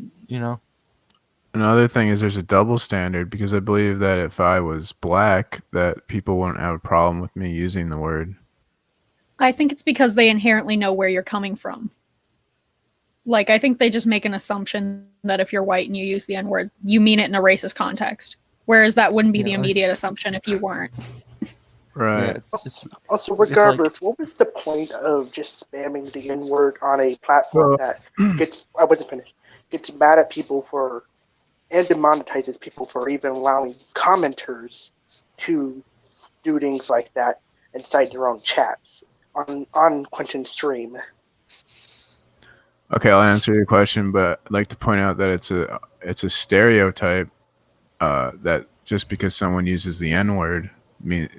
Another thing is there's a double standard, because I believe that if I was black, that people wouldn't have a problem with me using the word. I think it's because they inherently know where you're coming from. Like, I think they just make an assumption that if you're white and you use the N-word, you mean it in a racist context. Whereas that wouldn't be the immediate assumption if you weren't. Right. yeah, it's Also, regardless, what was the point of just spamming the N-word on a platform that gets mad at people for and demonetizes people for even allowing commenters to do things like that inside their own chats on Quentin's stream? Okay, I'll answer your question, but I'd like to point out that it's a stereotype that just because someone uses the N-word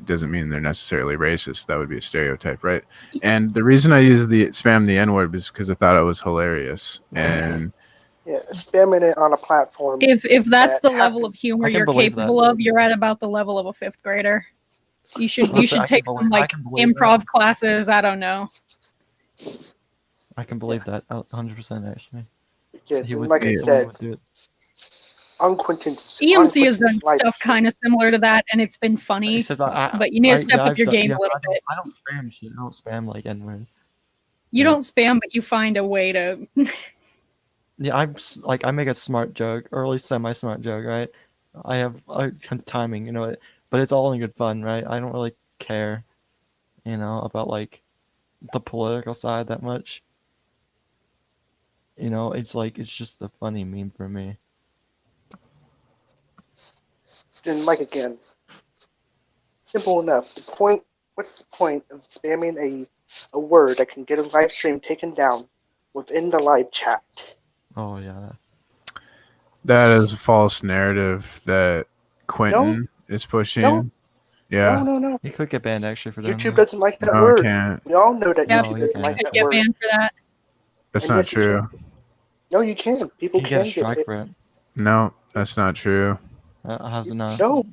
doesn't mean they're necessarily racist. That would be a stereotype, right? And the reason I use the spam the N-word is because I thought it was hilarious. And Yeah, spamming it on a platform. If that's the that level of humor I can you're believe capable of, you're at about the level of a 5th grader. You should Listen, I can take believe- some I like can believe improv classes. I don't know. I can believe that 100% actually. Yeah, He and would, like I he said, would do it. on Quentin's EMC has done live stuff stream- kind of similar to that, and it's been funny. Except But you need to step up I've your done- game yeah, a little but bit. I don't spam shit. I don't spam like N-word. You don't spam, but you find a way to. Yeah, I make a smart joke, or at least semi-smart joke, right? I have timing, but it's all in good fun, right? I don't really care, about like the political side that much. It's just a funny meme for me. Then, like again, simple enough. What's the point of spamming a word that can get a live stream taken down within the live chat? Oh yeah. that is a false narrative that Quentin is pushing. No. Yeah. No. You could get banned actually for doing YouTube that. doesn't like that No, I word. can't. We all know that Yeah, YouTube you doesn't can. like Could that get word. banned for that. That's And not yes, you true. can. No, you can. People You can get a strike it. for it. No, that's not true. How's it not? No.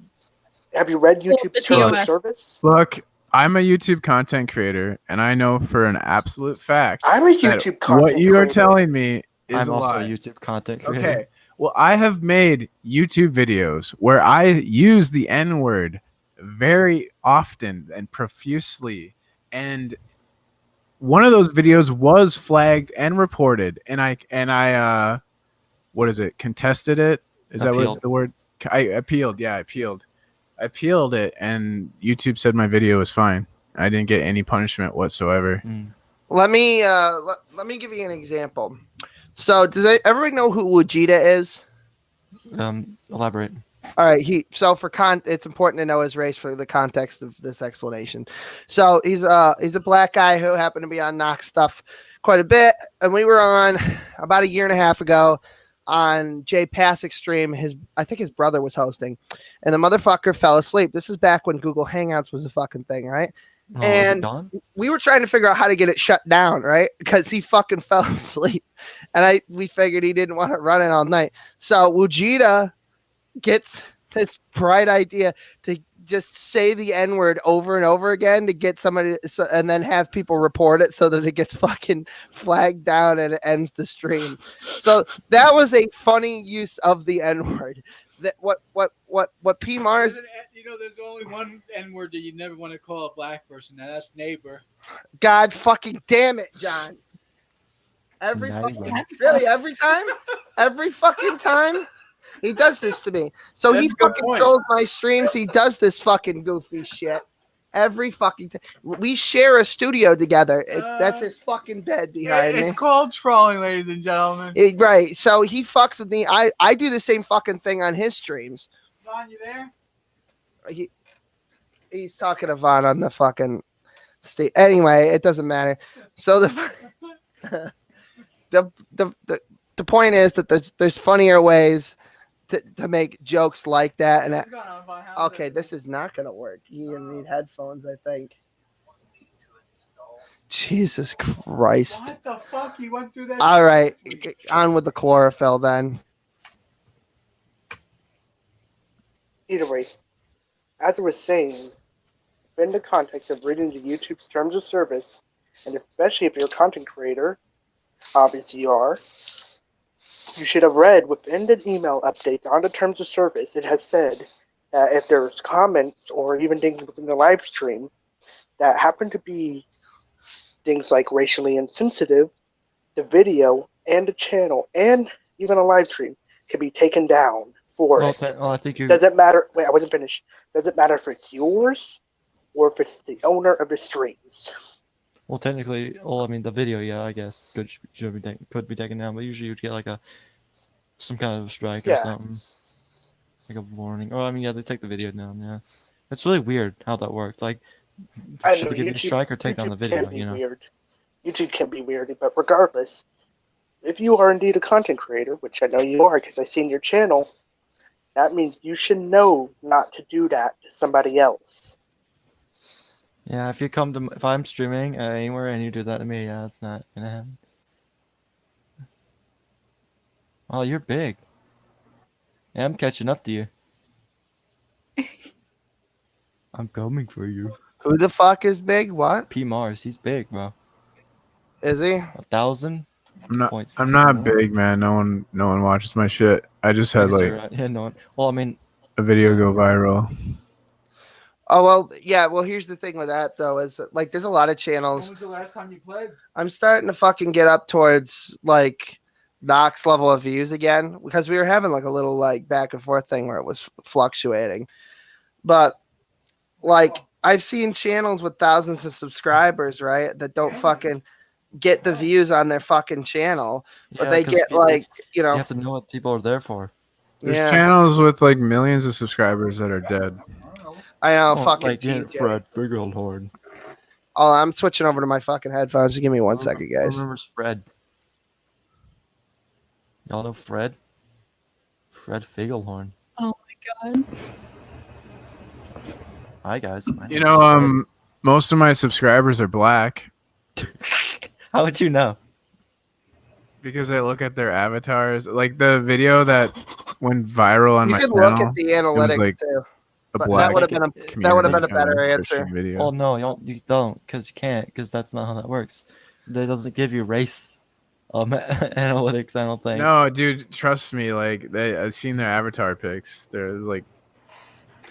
Have you read Well, YouTube's the terms of TOS. service? Look, I'm a YouTube content creator, and I know for an absolute fact I'm a that YouTube content what you are creator. telling me is I'm a also lie. a YouTube content creator. Okay. Well, I have made YouTube videos where I use the N-word very often and profusely, and one of those videos was flagged and reported, and I what is it? Contested it? Is that Appealed. what the word? I appealed. Yeah, I appealed. I appealed it, and YouTube said my video was fine. I didn't get any punishment whatsoever. Mm. Let me give you an example. So does everybody know who Vegeta is? Elaborate. All right, it's important to know his race for the context of this explanation. So he's a black guy who happened to be on Knox stuff quite a bit, and we were on about a year and a half ago on Jay Passick's stream. I think his brother was hosting, and the motherfucker fell asleep. This is back when Google Hangouts was a fucking thing, right? Oh, is it And gone? we were trying to figure out how to get it shut down, right? Because he fucking fell asleep, and we figured he didn't want to run it all night. So Vegeta gets this bright idea to just say the N-word over and over again to get somebody, and then have people report it so that it gets fucking flagged down and it ends the stream. So that was a funny use of the N-word. That what P Mars. You know, there's only one N-word that you never want to call a black person, and that's neighbor. God fucking damn it, John. Every fucking time he does this to me. So he That's a good fucking point. trolls my streams. He does this fucking goofy shit every fucking time. We share a studio together. That's his fucking bed behind me. It's called trolling, ladies and gentlemen. Right. So he fucks with me. I do the same fucking thing on his streams. Vaughn, you there? He's talking to Vaughn on the fucking state. Anyway, it doesn't matter. So the point is that there's funnier ways to make jokes like that. And What's going on, Vaughn? How's okay, it? this is not gonna work. You're gonna need headphones, I think. Jesus Christ. What the fuck? You went through that? All right, on with the chlorophyll then. Either way, as I was saying, in the context of reading the YouTube's terms of service, and especially if you're a content creator, obviously you are, you should have read within the email updates on the terms of service, it has said that if there's comments or even things within the live stream that happen to be things like racially insensitive, the video and the channel and even a live stream can be taken down for it. I think you. Doesn't matter. Wait, I wasn't finished. Doesn't matter if it's yours or if it's the owner of the streams. Well, technically, I mean, the video, yeah, I guess could be taken down, but usually you'd get like some kind of strike or Yeah. something, like a warning. Or I mean, yeah, they take the video down. Yeah, it's really weird how that works. Like, I should know they give you a strike or take down the YouTube video? can be You know. weird. YouTube can be weird, but regardless, if you are indeed a content creator, which I know you are because I've seen your channel, that means you should know not to do that to somebody else. Yeah, if I'm streaming anywhere and you do that to me, yeah, it's not gonna happen. Oh, you're big. Yeah, I'm catching up to you. I'm coming for you. Who the fuck is big? What P Mars, he's big, bro. is he? 1,000. I'm not big, man. No one watches my shit. I just had like Yeah, no one. Well, I mean, a video go viral. Oh well, yeah. Well, here's the thing with that though is that, like, there's a lot of When channels. was the last time you played? I'm starting to fucking get up towards like Knox level of views again because we were having like a little like back and forth thing where it was fluctuating. But like I've seen channels with thousands of subscribers, right, that don't fucking get the views on their fucking channel, but yeah, they 'cause get people- like, you have to know what people are there for. There's yeah, channels with like millions of subscribers that are dead. I know, Oh, fucking like, yeah, TJ. Fred Figuelhorn. Oh, I'm switching over to my fucking headphones. Just give me 1 second, Who guys. remembers Fred? Y'all know Fred? Fred Figuelhorn. Oh my god. Hi guys. My You name's know, most of my subscribers are black Fred. How would you know? because I look at their avatars. Like the video that went viral on You my could channel, look at the analytics like, too. a But black that would have been that would have been a better community answer. Christian video. Well, no, you don't, because you can't, because that's not how that works. That doesn't give you race analytics, I don't think. No, dude, trust me. Like I've seen their avatar pics. They're like,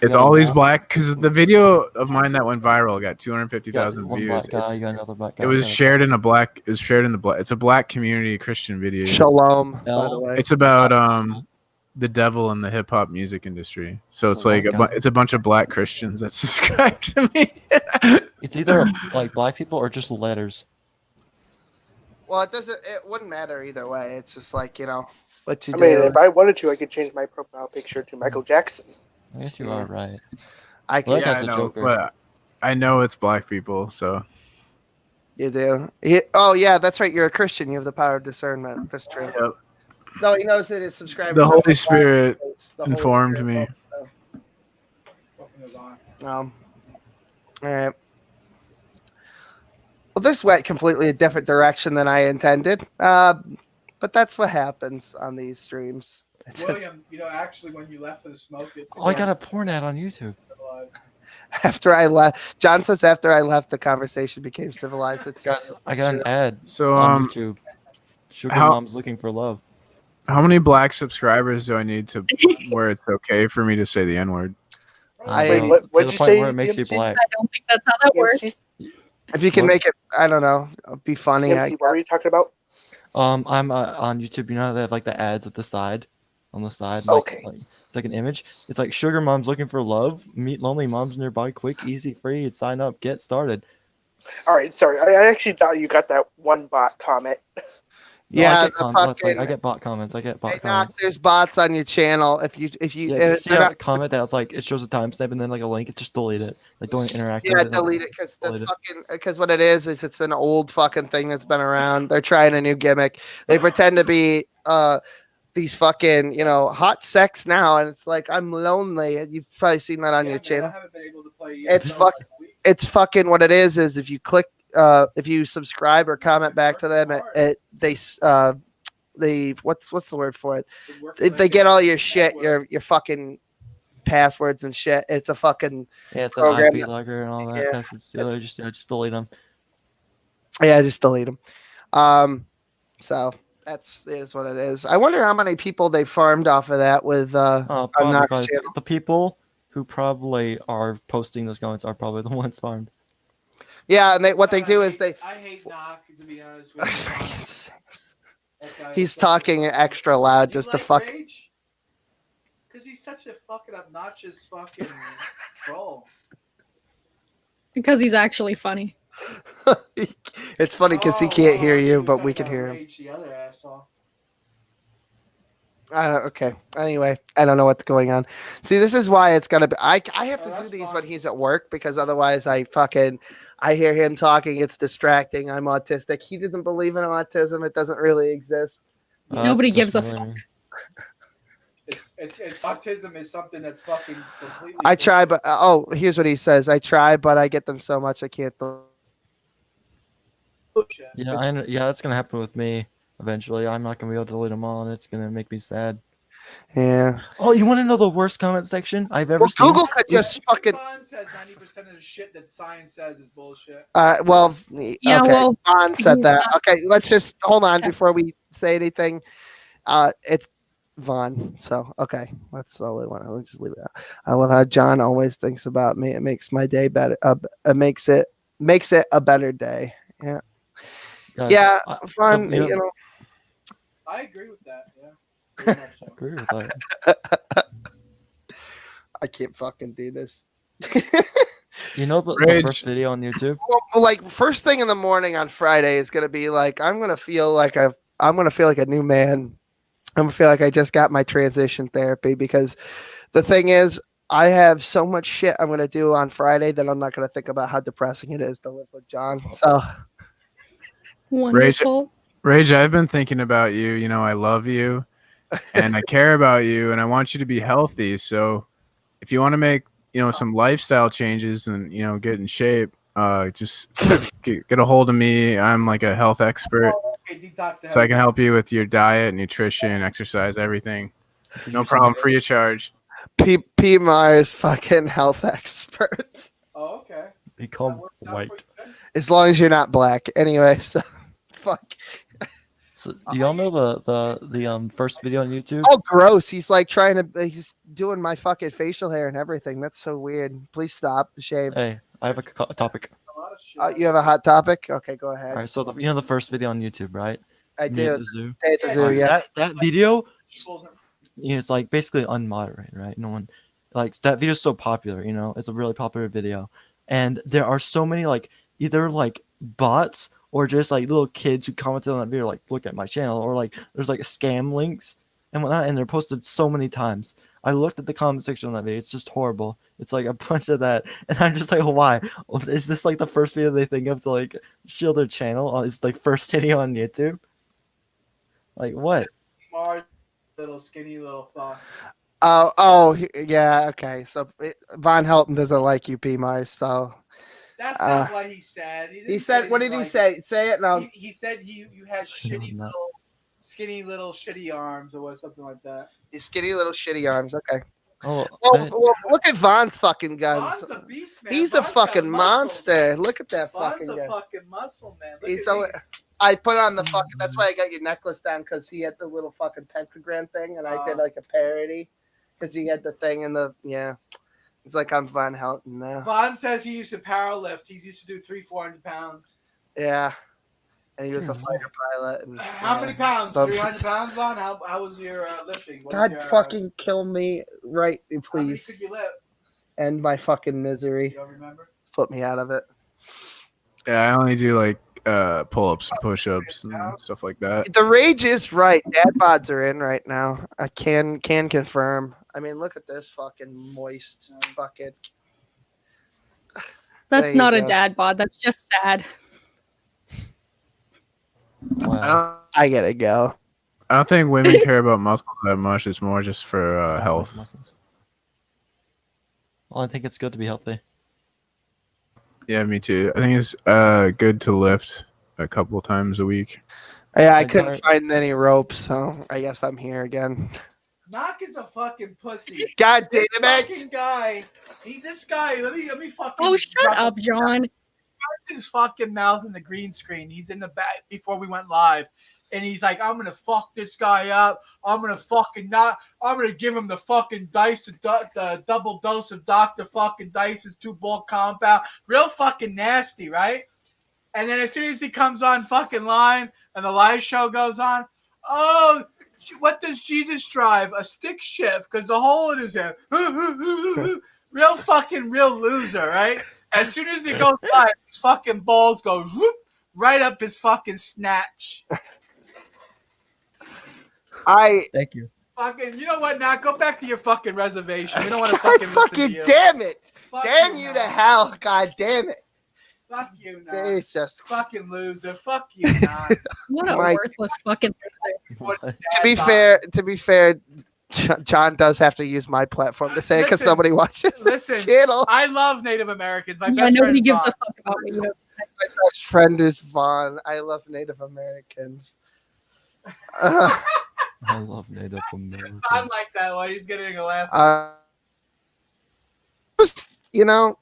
it's got all a these black- black. Because the video of mine that went viral got You got 250,000 one views. black guy, It's- you got another black guy. It was shared in a black. It was shared in the black. It's a black community Christian video. Shalom, by the L. way. It's about the devil in the hip hop music industry. So It's it's a like white guy. it's a bunch of black Christians that subscribe to me. It's either like black people or just letters. Well, it doesn't. It wouldn't matter either way. It's just like what you I do. mean, if I wanted to, I could change my profile picture to Michael Jackson. I guess you are right. I Well, can. that Yeah, guy's I a know, joker. but I know it's black people, so You do. Oh yeah, that's right. You're a Christian. You have the power of discernment. That's true. Yep. No, he knows that his subscribers. The are Holy black. Spirit It's the Holy informed Spirit. me. All right. Well, this went completely a different direction than I intended. But that's what happens on these streams. It's just- William, actually, when you left for the smoke, Oh, I got a porn ad on YouTube. after I left, John says after I left, the conversation became civilized. It's Guys, I got an ad So on YouTube. Sugar how- mom's looking for love. how many black subscribers do I need to where it's okay for me to say the N-word? Wait, Uh, what- to what'd the you point say, where it makes you DMC? black. I don't think that's how that DMC? works. if you can What? make it, I don't know, be funny. DMC, what were you talking about? I'm on YouTube. You know how they have like the ads at the side, on the side. Okay. It's like an image. It's like sugar moms looking for love. Meet lonely moms nearby. Quick, easy, free. Sign up. Get started. All right, sorry. I actually thought you got that one bot comment. No, Yeah, I get, the bots, like, fucking- I get bot comments. I get bot Hey, Knox, comments. there's bots on your channel. If you Yeah, if you and see they're a not- comment that's like it shows a timestamp and then like a link, just delete it. Like don't interact. yeah, with it. delete it because the Delete it. fucking because what it is it's an old fucking thing that's been around. They're trying a new gimmick. They pretend to be these fucking hot sex now, and it's like I'm lonely. You've probably seen that on your channel. It's It's fucking what it is if you click if you subscribe or comment back to them, they what's the word for it? They get all your shit, your fucking passwords and shit. It's a fucking Yeah, it's an program IP that- logger and all that. yeah, Password stealer. Just delete them. yeah, just delete them. So that's is what it is. I wonder how many people they farmed off of that with Probably, Knox probably channel. the people who probably are posting those comments are probably the ones farmed. Yeah, and what they do is they I hate knock, to be honest with you. he's talking extra loud just to fuck. Because he's such a fucking obnoxious fucking troll. Because he's actually funny. It's funny because he can't hear you, but we can hear him. The other asshole. Okay. Anyway, I don't know what's going on. See, this is why it's gonna be. I have Oh, to do that's these fine. when he's at work because otherwise I hear him talking. It's distracting. I'm autistic. He doesn't believe in autism. It doesn't really exist. Nobody That's gives just a really fuck. mean. It's autism is something that's fucking completely. I try, but here's what he says. I try, but I get them so much I can't. bullshit. Yeah, that's gonna happen with me eventually. I'm not gonna be able to delete them all, and it's gonna make me sad. Yeah. Oh, you want to know the worst comment section I've ever Well, seen? Google could just fucking. Vaughn says 90% of the shit that science says is bullshit. Well, Yeah, okay. well, Vaughn said yeah. that. Okay, let's just hold on Okay. before we say anything. It's Vaughn. So okay, that's all we want. Let's just leave it out. I love how John always thinks about me. It makes my day better. It makes it a better day. Yeah. Guys, Yeah, I Vaughn. you know- You know, I agree with that. Yeah. Very much so. agree with that. I can't fucking do this. You know the Rage. first video on YouTube? Well, like first thing in the morning on Friday is gonna be like I'm gonna feel like a new man. I'm gonna feel like I just got my transition therapy because the thing is I have so much shit I'm gonna do on Friday that I'm not gonna think about how depressing it is to live with John. So wonderful. Rage, I've been thinking about you. You know, I love you and I care about you and I want you to be healthy. So if you want to make, some lifestyle changes and, get in shape, just get a hold of me. I'm like a health expert. Okay, detox the So I hell. can help you with your diet, nutrition, exercise, everything. No problem. Free of charge. P Mars fucking health expert. Oh, okay. Become That worked out white. pretty good. As long as you're not black. Anyway, so fuck. So do y'all know the first video on YouTube? Oh, gross. He's like he's doing my fucking facial hair and everything. That's so weird. Please stop the shave. Hey, I have a topic. A lot of shit. You have a hot topic? Okay, go ahead. All right, so the first video on YouTube, right? I Me at do. the zoo. Stay at the zoo, yeah. That video, People's- it's like basically unmoderated, right? No one like that video's so popular, it's a really popular video, and there are so many like either like bots or just like little kids who commented on that video, like look at my channel, or like there's like scam links and whatnot, and they're posted so many times. I looked at the comment section on that video; it's just horrible. It's like a bunch of that, and I'm just like, why? Is this like the first video they think of to like shield their channel? Is like first video on YouTube? Like what? Mars, little skinny little fuck. Yeah, okay. So Von Helton doesn't like you, P. Mars. So That's not what he said. he didn't said, say "What did he like- say? Say it now." He said you had shitty nuts. little, skinny little shitty arms or what, something like that. You skinny little shitty arms. Okay. Oh, Well, look at Von's fucking guns. Von's a beast, man. He's a Von's got fucking muscle, monster. man. Look at that Von's fucking a guy. fucking muscle, man. Look He's at so- these. I put on the fucking. That's why I got your necklace down, because he had the little fucking pentagram thing, and I did like a parody because he had the thing in the It's like I'm Von Helton now. Von says he used to power lift. He used to do 300-400 pounds. Yeah, and he was a fighter pilot. And How many pounds? So- 300 pounds, Von? How was your lifting? What was God your, fucking kill me, right? How many Please could you lift? end my fucking misery. You don't remember? Put me out of it. Yeah, I only do like pull-ups and push-ups and stuff like that. The rage is right. Dad bods are in right now. I can confirm. I mean, look at this fucking moist fucking. That's There you not a go. dad bod. That's just sad. wow. I gotta go. I don't think women care about muscles that much. It's more just for health. Muscles. Well, I think it's good to be healthy. Yeah, me too. I think it's good to lift a couple times a week. Yeah, I I'm couldn't tired. find any ropes, so I guess I'm here again. Knock is a fucking pussy. God damn This it! fucking guy. This guy. Let me fucking. Oh, shut drop up, John. his fucking mouth in the green screen. He's in the back before we went live. And he's like, I'm gonna fuck this guy up. I'm gonna give him the fucking dice, the double dose of Dr. fucking Dice's 2-ball compound. Real fucking nasty, right? And then as soon as he comes on fucking line and the live show goes on, oh, what does Jesus drive? A stick shift because the hole in his head. real loser, right? As soon as he goes live, his fucking balls go whoop, right up his fucking snatch. Thank you. Fucking, you know what? Now go back to your fucking reservation. We don't want to God fucking listen to fucking you. damn it! Fuck Damn you to now. hell! God damn it! Fuck you, now. Jesus. Fucking loser. Fuck you, now. What a Mike. worthless fucking loser. What To be fair, John does have to use my platform to say it because Listen, nobody watches the listen. channel. I love Native Americans. My Yeah, best nobody friend gives Vaughn. a fuck about what you have. My best friend is Vaughn. I love Native Americans. I love Native Americans. I like that one. He's getting a laugh. You know,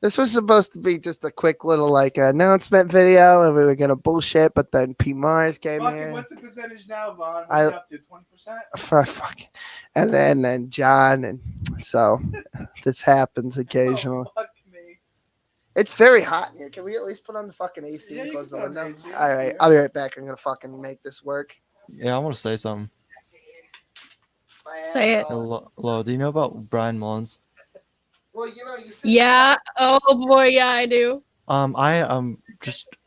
this was supposed to be just a quick little like announcement video, and we were gonna bullshit, but then P. Mars came Fucking, here. what's the percentage now, Vaughn? I- What's it up to? 20%? For fucking, and then John, and so this happens occasionally. Oh, fuck me. It's very hot in here. Can we at least put on the fucking AC Yeah, and you close the can put on window? the AC. All right, I'll be right back. I'm gonna fucking make this work. Yeah, I want to say something. Say it. Hello, do you know about Brian Mullins? Well, you know, you said Yeah. Oh boy, yeah, I do. I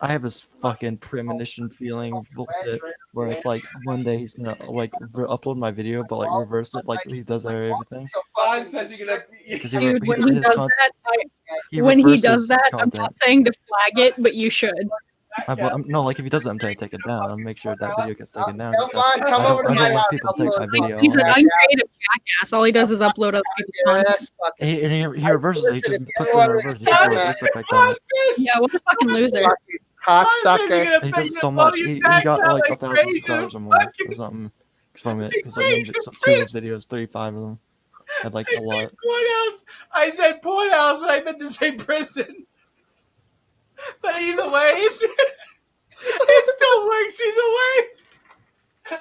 have this fucking premonition feeling of bullshit where it's like one day he's gonna like upload my video but like reverse it like he does everything. So Vaughn fucking says you're gonna. Because he, Dude, he, when he his does con- that, when he reverses does that, I'm content. not saying to flag it, but you should. No, like if he does that, I'm trying to take it down. I'll make sure that video gets taken down. Come because on, come I over to don't my let house. people take my video. He's an unless- uncreative jackass. All he does is upload other people's content. he reverses it. He just puts it in reverse. He just reverse it like that. Yeah, what a fucking loser. Cocksucker. He does it so much. He got like 1,000 subscribers or more or something from it. Because like two of his videos, 35 of them had like a lot. Porthouse. I said porthouse, but I meant to say prison. But either way, it still works either way.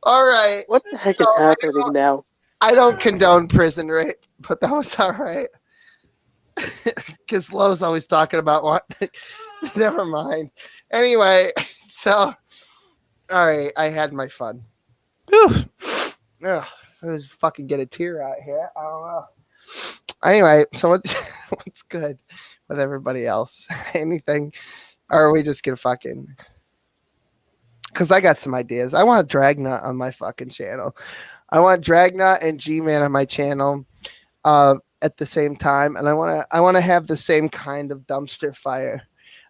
All right. What the heck is So, happening now? I don't condone prison rape, but that was all right. Because Lowe's always talking about what. Never mind. Anyway, so all right, I had my fun. Whew. Ugh, let's fucking get a tear out here. I don't know. Anyway, so what's good? with everybody else? Anything? Or are we just gonna fucking? Because I got some ideas. I want Dragnut on my fucking channel. I want Dragnut and G-Man on my channel at the same time, and I want to have the same kind of dumpster fire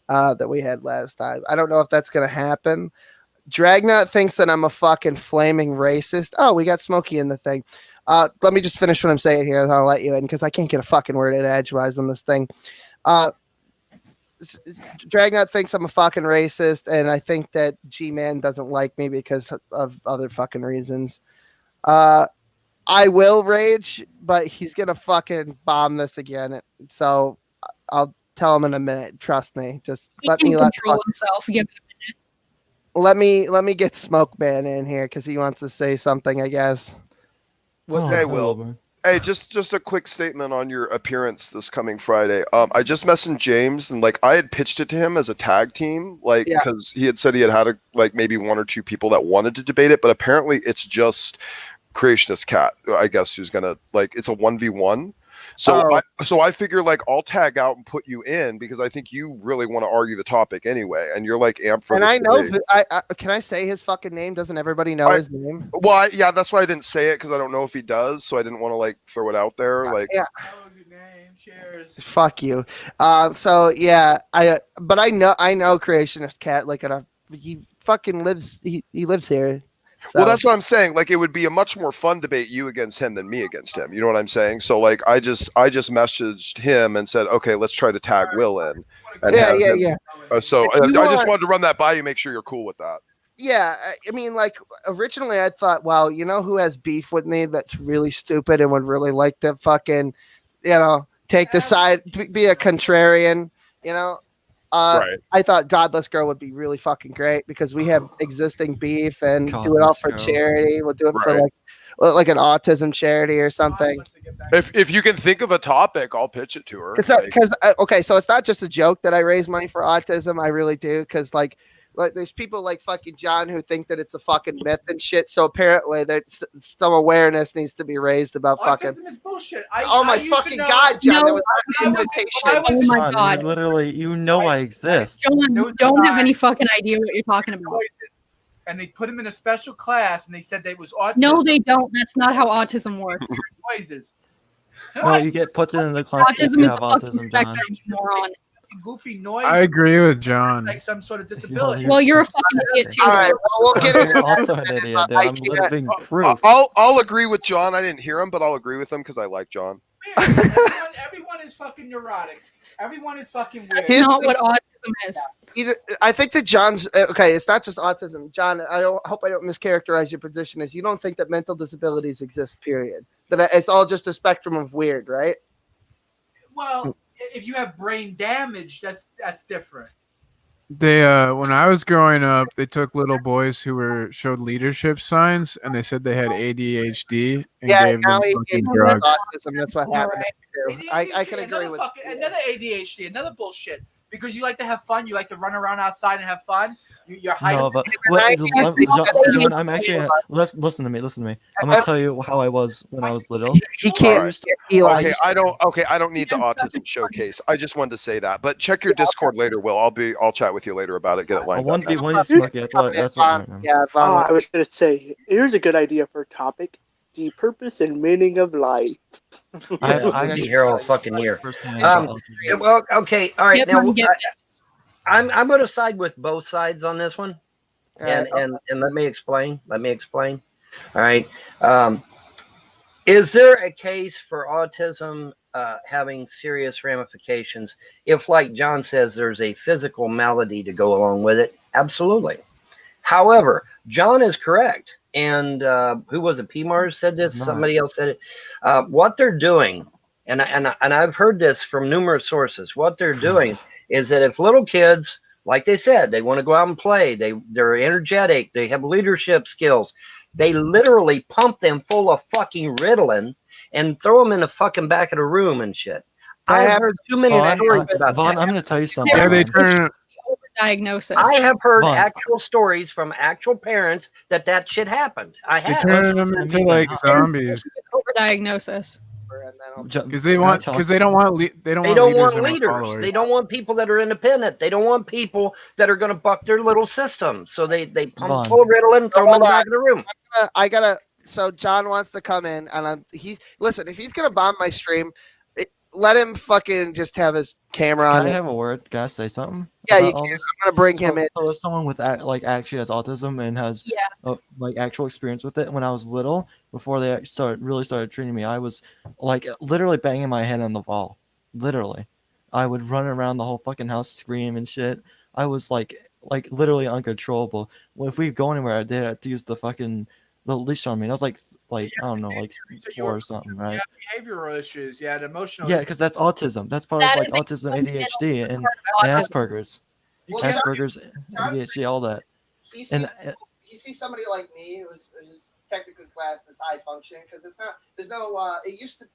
that we had last time. I don't know if that's gonna happen. Dragnut thinks that I'm a fucking flaming racist. Oh, we got Smokey in the thing. Let me just finish what I'm saying here, and I'll let you in because I can't get a fucking word in edgewise on this thing. Dragnut thinks I'm a fucking racist, and I think that G-Man doesn't like me because of other fucking reasons. I will rage, but he's gonna fucking bomb this again. So I'll tell him in a minute. Trust me. Just He let can me control himself. Give it let me get Smoke Man in here because he wants to say something, I guess. Well, Oh, hey, hello, Will. man. Hey, just a quick statement on your appearance this coming Friday. I just messaged James and like I had pitched it to him as a tag team, like Yeah. because he had said he had a like maybe one or two people that wanted to debate it, but apparently it's just Creationist Cat, I guess, who's gonna like it's a 1v1. So I figure like I'll tag out and put you in because I think you really want to argue the topic anyway, and you're like amped for And this I know, debate. can I say his fucking name? Doesn't everybody know his name? Well, yeah, that's why I didn't say it because I don't know if he does, so I didn't want to like throw it out there. Like, Yeah. That was your name. Cheers. Fuck you. So yeah, I know Creationist Cat like he fucking lives he lives here. So. well, that's what I'm saying. Like, it would be a much more fun debate you against him than me against him. You know what I'm saying? So, like, I just messaged him and said, okay, let's try to tag Will in. And yeah, have yeah, him- yeah. So If I you just want- wanted to run that by you, make sure you're cool with that. Yeah, I mean, like originally I thought, well, you know who has beef with me that's really stupid and would really like to fucking, take the side, be a contrarian, Right. I thought Godless Girl would be really fucking great because we have existing beef and do it all Godless for Girl. charity. We'll do it for Right. like an autism charity or something. If you can think of a topic, I'll pitch it to her. Because okay, so it's not just a joke that I raise money for autism. I really do because like there's people like fucking John who think that it's a fucking myth and shit. So apparently there's some awareness needs to be raised about fucking. Autism is bullshit. Oh my I used to fucking know- god, John! No, that was I an was- invitation. I was- Oh my John, God. you literally, I exist. John, There you was a don't have guy- any fucking idea what you're talking about. noises, and they put him in a special class, and they said they was autism. No, they don't. That's not how autism works. noises. No, you get put in the class if Autism you is have a fucking autism, John. spectrum, you moron. Goofy noise. I agree with John. Like some sort of You're disability. Well, you're a just fucking idiot too. All right, well, we'll get into You're also an idiot, dude. I'm living proof. I'll agree with John. I didn't hear him, but I'll agree with him because I like John. Everyone is fucking neurotic. Everyone is fucking weird. That's not what autism is. I think that John's okay. It's not just autism, John. Hope I don't mischaracterize your position. Is you don't think that mental disabilities exist? Period. That it's all just a spectrum of weird, right? Well, if you have brain damage, that's different. They when I was growing up, they took little boys who showed leadership signs, and they said they had ADHD and Yeah, gave now them he fucking has drugs. autism. That's what happened. Alright. Too. I can agree with Another ADHD, another bullshit. Because you like to have fun, you like to run around outside and have fun. You're hyped. No, but I wait, can't John, I'm actually listen to me. I'm gonna tell you how I was when I was little. He can't. Alright. Eli. Okay, I don't need the autism showcase. I just wanted to say that. But check your Discord later, Will. I'll chat with you later about it. Get it A lined up. 1v1 is Smokey. That's what. Yeah, I was gonna say, here's a good idea for a topic: the purpose and meaning of life. I'll be here all fucking year. Firsthand Um, about Yeah, autism. well, okay, all right. Get Now money, get I'm going to side with both sides on this one, Alright. and let me explain. All right. Is there a case for autism having serious ramifications if, like John says, there's a physical malady to go along with it? Absolutely. However, John is correct. And who was it? PMARS said this. He's not. Somebody else said it. What they're doing, and I've heard this from numerous sources. What they're doing is that if little kids, like they said, they want to go out and play, they're energetic, they have leadership skills, they literally pump them full of fucking Ritalin and throw them in the fucking back of the room and shit. I have heard too many stories about Vaughn, that. I'm gonna tell you something. Yeah, they Vaughn. turn. Overdiagnosis. I have heard Vaughn. actual stories from actual parents that shit happened. I They have. turn them into like zombies. Overdiagnosis. whatever, and then I'll Because they Can I want, tell- because they don't want, they don't They want don't leaders. want They want leaders. followers. They don't want people that are independent. They don't want people that are going to buck their little system. So they pump Vaughn. full of Ritalin and throw them in the back of the room. I gotta. So John wants to come in, and listen. If he's gonna bomb my stream, let him fucking just have his camera Can on. I have a word? Can I say something? Yeah, about you all can. this? I'm gonna bring him in. So as someone with actually has autism and has like actual experience with it, when I was little, before they really started treating me, I was like literally banging my head on the wall. Literally, I would run around the whole fucking house, scream and shit. I was like literally uncontrollable. Well, if we go anywhere, they'd have to use the leash on me. And I was like I don't know, like 4 or something, right? Yeah, behavioral issues. Yeah, the emotional. Yeah, because that's autism. That's part That of is like autism, ADHD, and Autism. Asperger's. Well, Asperger's, ADHD, all that. He sees, And he sees somebody like me who's technically classed as high functioning because it's not. There's no. It used to.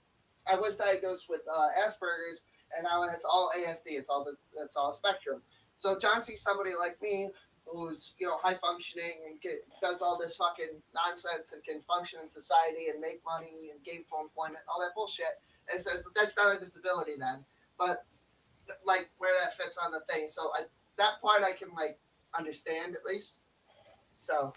I was diagnosed with Asperger's, and now it's all ASD. It's all this. It's all spectrum. So John sees somebody like me who's high functioning and does all this fucking nonsense and can function in society and make money and gainful employment, all that bullshit. And says that's not a disability then, but like where that fits on the thing. So that part I can like understand at least. So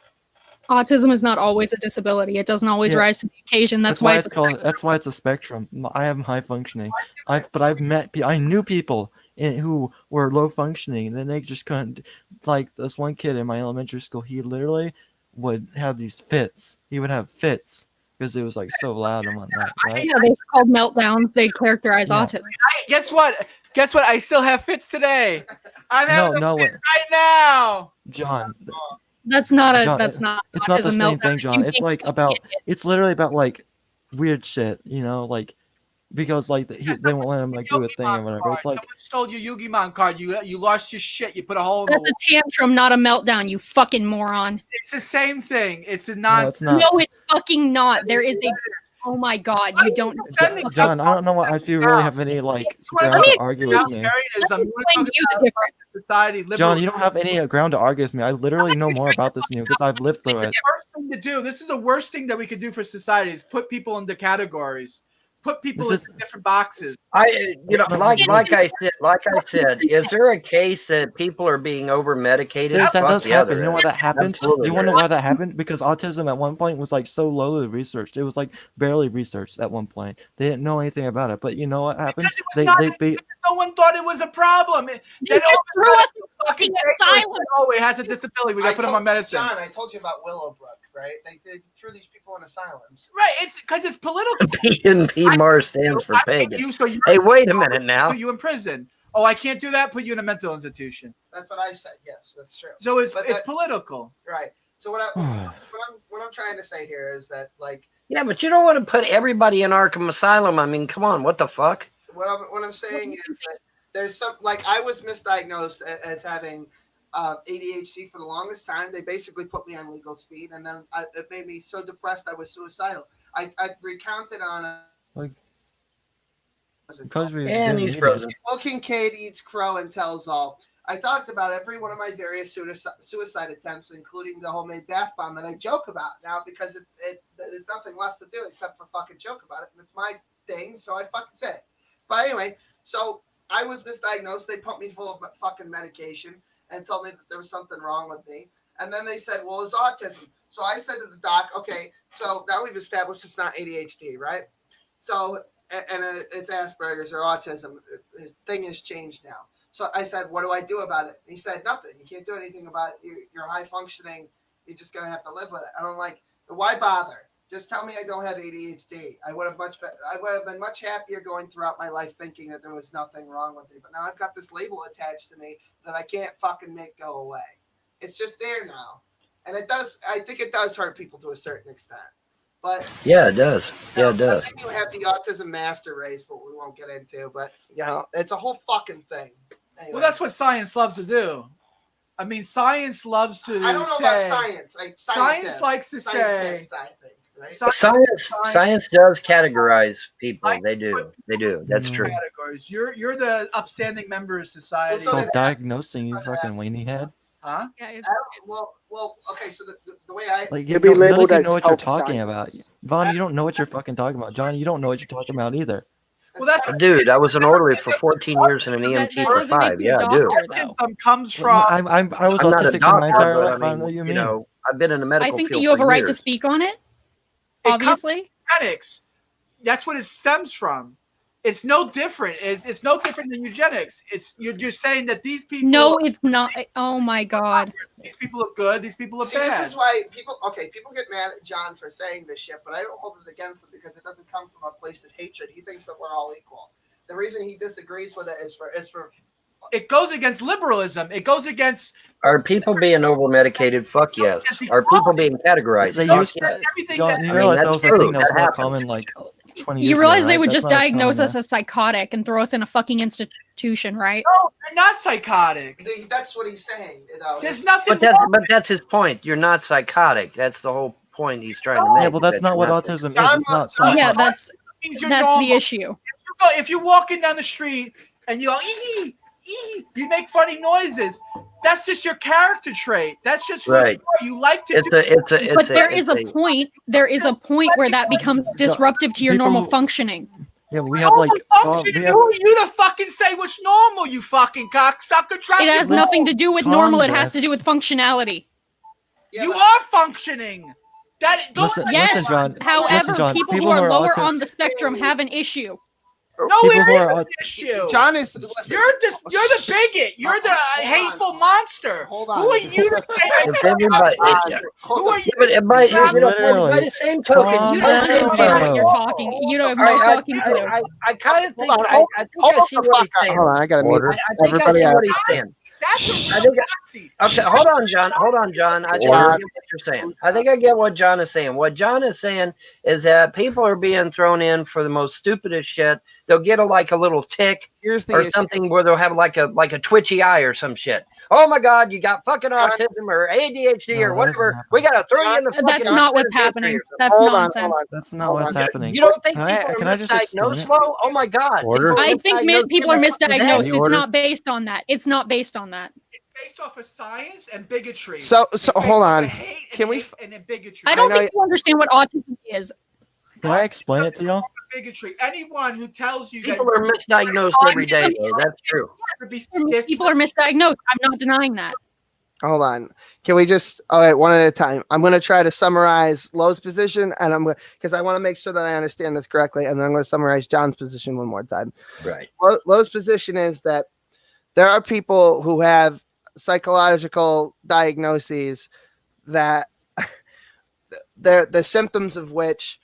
Autism is not always a disability. It doesn't always Yeah. rise to the occasion. That's why it's called. That's why it's a spectrum. I am high functioning. I knew people who were low functioning, and then they just couldn't. Like this one kid in my elementary school, he literally would have these fits. He would have fits because it was like so loud and whatnot. Right? yeah, they're called meltdowns. They characterize Yeah. autism. Guess what? Guess what? I still have fits today. I'm having No, a fit right now. John. That's not a. John, That's not. It's not the autism same meltdown. thing, John. You It's think like you about. get it. It's literally about like weird shit. Like because like they won't let him like do a thing or whatever. It's like Someone stole your Yu-Gi-Man card. You lost your shit. You put a hole in the That's wall. a tantrum, not a meltdown. You fucking moron. It's the same thing. It's a no, nonsense. it's not. No, it's fucking not. There is a. Oh my god, you don't know. Defending John, I don't know what if you really have any like ground Let to me argue Now, with me. Arianism, Let me you wanna explain talk to you the about difference. society, John, you liberal- don't have any ground to argue with me. I literally know more about this than you because I've lived through it. the worst thing to do. This is the worst thing that we could do for society is put people into categories, put people This into different boxes. Like I said, is there a case that people are being over medicated? That Fuck does yeah, happen. there You know why is. that happened? Absolutely You want to there know is. why that happened? Because autism at one point was like so lowly researched. It was like barely researched at one point. They didn't know anything about it. But you know what happened? Because it was not- They No one thought it was a problem. They just threw us in fucking asylum. Oh, it has a disability. We got to put him on medicine. John, I told you about Willowbrook, right? They threw these people in asylums. Right. It's because it's political. PNP Mars stands for I make pagan. you, so you're, Hey, wait a minute now. put you in prison. Oh, I can't do that. Put you in a mental institution. That's what I said. Yes, that's true. So it's But it's that- political. Right. So what I'm trying to say here is that like Yeah, but you don't want to put everybody in Arkham Asylum. I mean, come on, what the fuck? what I'm saying is that there's some like I was misdiagnosed as having ADHD for the longest time. They basically put me on legal speed, and then it made me so depressed I was suicidal. I recounted on Like, what's it because called? we And he's frozen. Will Kincaid eats crow and tells all. I talked about every one of my various suicide attempts, including the homemade bath bomb that I joke about now because there's nothing left to do except for fucking joke about it, and it's my thing, so I fucking say it. But anyway, so I was misdiagnosed. They put me full of fucking medication and told me that there was something wrong with me. And then they said, well, it's autism. So I said to the doc, okay, so now we've established it's not ADHD, right? So, and it's Asperger's or autism. The thing has changed now. So I said, what do I do about it? And he said, nothing. You can't do anything about it. You're high functioning. You're just going to have to live with it. And I'm like, why bother? Just tell me I don't have ADHD. I would have been much happier going throughout my life thinking that there was nothing wrong with me. But now I've got this label attached to me that I can't fucking make go away. It's just there now. And I think it does hurt people to a certain extent. But Yeah, it does. Yeah, it does. then you have the autism master race, but we won't get into. But it's a whole fucking thing. Anyway. Well, that's what science loves to do. I mean, science loves to I don't know say. about science. Like Science likes to say- scientists, I think, right? Science does categorize people. Like- They do. They do. That's true. Categories. You're the upstanding member of society. Well, so called diagnosing, you fucking weenie head. Huh? Yeah, it's, I don't- well, Well, okay, so the way I Like You'll you be don't, none labeled of you as know what you're health talking about. science. Vaughn, you don't know what you're fucking talking about. John, you don't know what you're talking about either. Well, that's Dude, I was an orderly for 14 years and an EMT that for doesn't make 5. you a Yeah, I do. doctor, though. autism comes from. I was I'm not a autistic for my doctor, entire but life. I I don't know what mean, you you mean. know, I've been in the I medical think that field you have for a right to years. speak on it. It comes Obviously, eugenics. That's what it stems from. It's no different. It's no different than eugenics. You're saying that these people. no, it's not. Oh my god. These people are good. These people are See, bad. this is why people get mad at John for saying this shit, but I don't hold it against him because it doesn't come from a place of hatred. He thinks that we're all equal. The reason he disagrees with it is for It goes against liberalism. It goes against Are people being over medicated? Fuck yes. Are people being categorized? They Fuck used yes. that. everything John, that. you I mean, realize that that's was a true. thing that was That more happens. common like 20 years You ago, realize they right? would That's just not as common diagnose us now. as psychotic and throw us in a fucking institution, right? No, they're not psychotic. that's what he's saying. You know, There's nothing. But that's his point. You're not psychotic. That's the whole point he's trying to make. Yeah, well, that's that not you're what not autism is. John It's not wants- psychotic. Yeah, that's Means you're the normal. issue. If you're walking down the street and you go ee, ee, you make funny noises. That's just your character trait. That's just who Right. you are. You like to It's do. But there is a point. There is a point where that becomes disruptive to your People normal who- functioning. Yeah, but we have normal like function. Who are you to fucking say what's normal? You fucking cocksucker. Drop It your has phone. nothing to do with Calm, normal. It has Beth. to do with functionality. Yeah, You but- are functioning. Listen, Yes. listen, John. However, listen, John. people who People are who are lower autis- on the spectrum have an issue. No, people it who is are an aut- issue. John is. Listen, You're the bigot. You're the hateful monster. Hold on. Who are you to say? If everybody, Who are you? but by Literally. the same token, Calm you You don't don't down. seem understand what to. you're talking. You don't have no fucking clue. I kind of think Hold on, I think I see what he's saying. Hold on, I gotta mute I think I everybody see out. what he's saying. That's I a think- real Nazi. Okay, hold on, John. I think I get what you're saying. I think I get what John is saying. What John is saying is that people are being thrown in for the most stupidest shit. They'll get a little tick Here's the or issue. something where they'll have like a twitchy eye or some shit. Oh my God, you got fucking autism or ADHD No, or that whatever. doesn't We gotta throw you in the fucking. That's not what's happening. That's Hold on, nonsense. hold on. That's not Hold what's on. happening. You don't think Can I- people can I are just explain misdiagnosed it? slow? Oh my God. Order. People are I think misdiagnosed people are every fucking day. misdiagnosed. It's Order. not based on that. It's not based on that. It's based off of science and bigotry. So It's based hold off on. of hate and Can we hate and bigotry. I don't know think you understand what autism is. Can I explain it to y'all? Bigotry. Anyone who tells you People that are misdiagnosed every day, though. That's true. to be People are misdiagnosed. I'm not denying that. Hold on. Can we just all right, one at a time? I'm going to try to summarize Lowe's position, and I'm because I want to make sure that I understand this correctly, and then I'm going to summarize John's position one more time. Right. Lowe's position is that there are people who have psychological diagnoses that the symptoms of which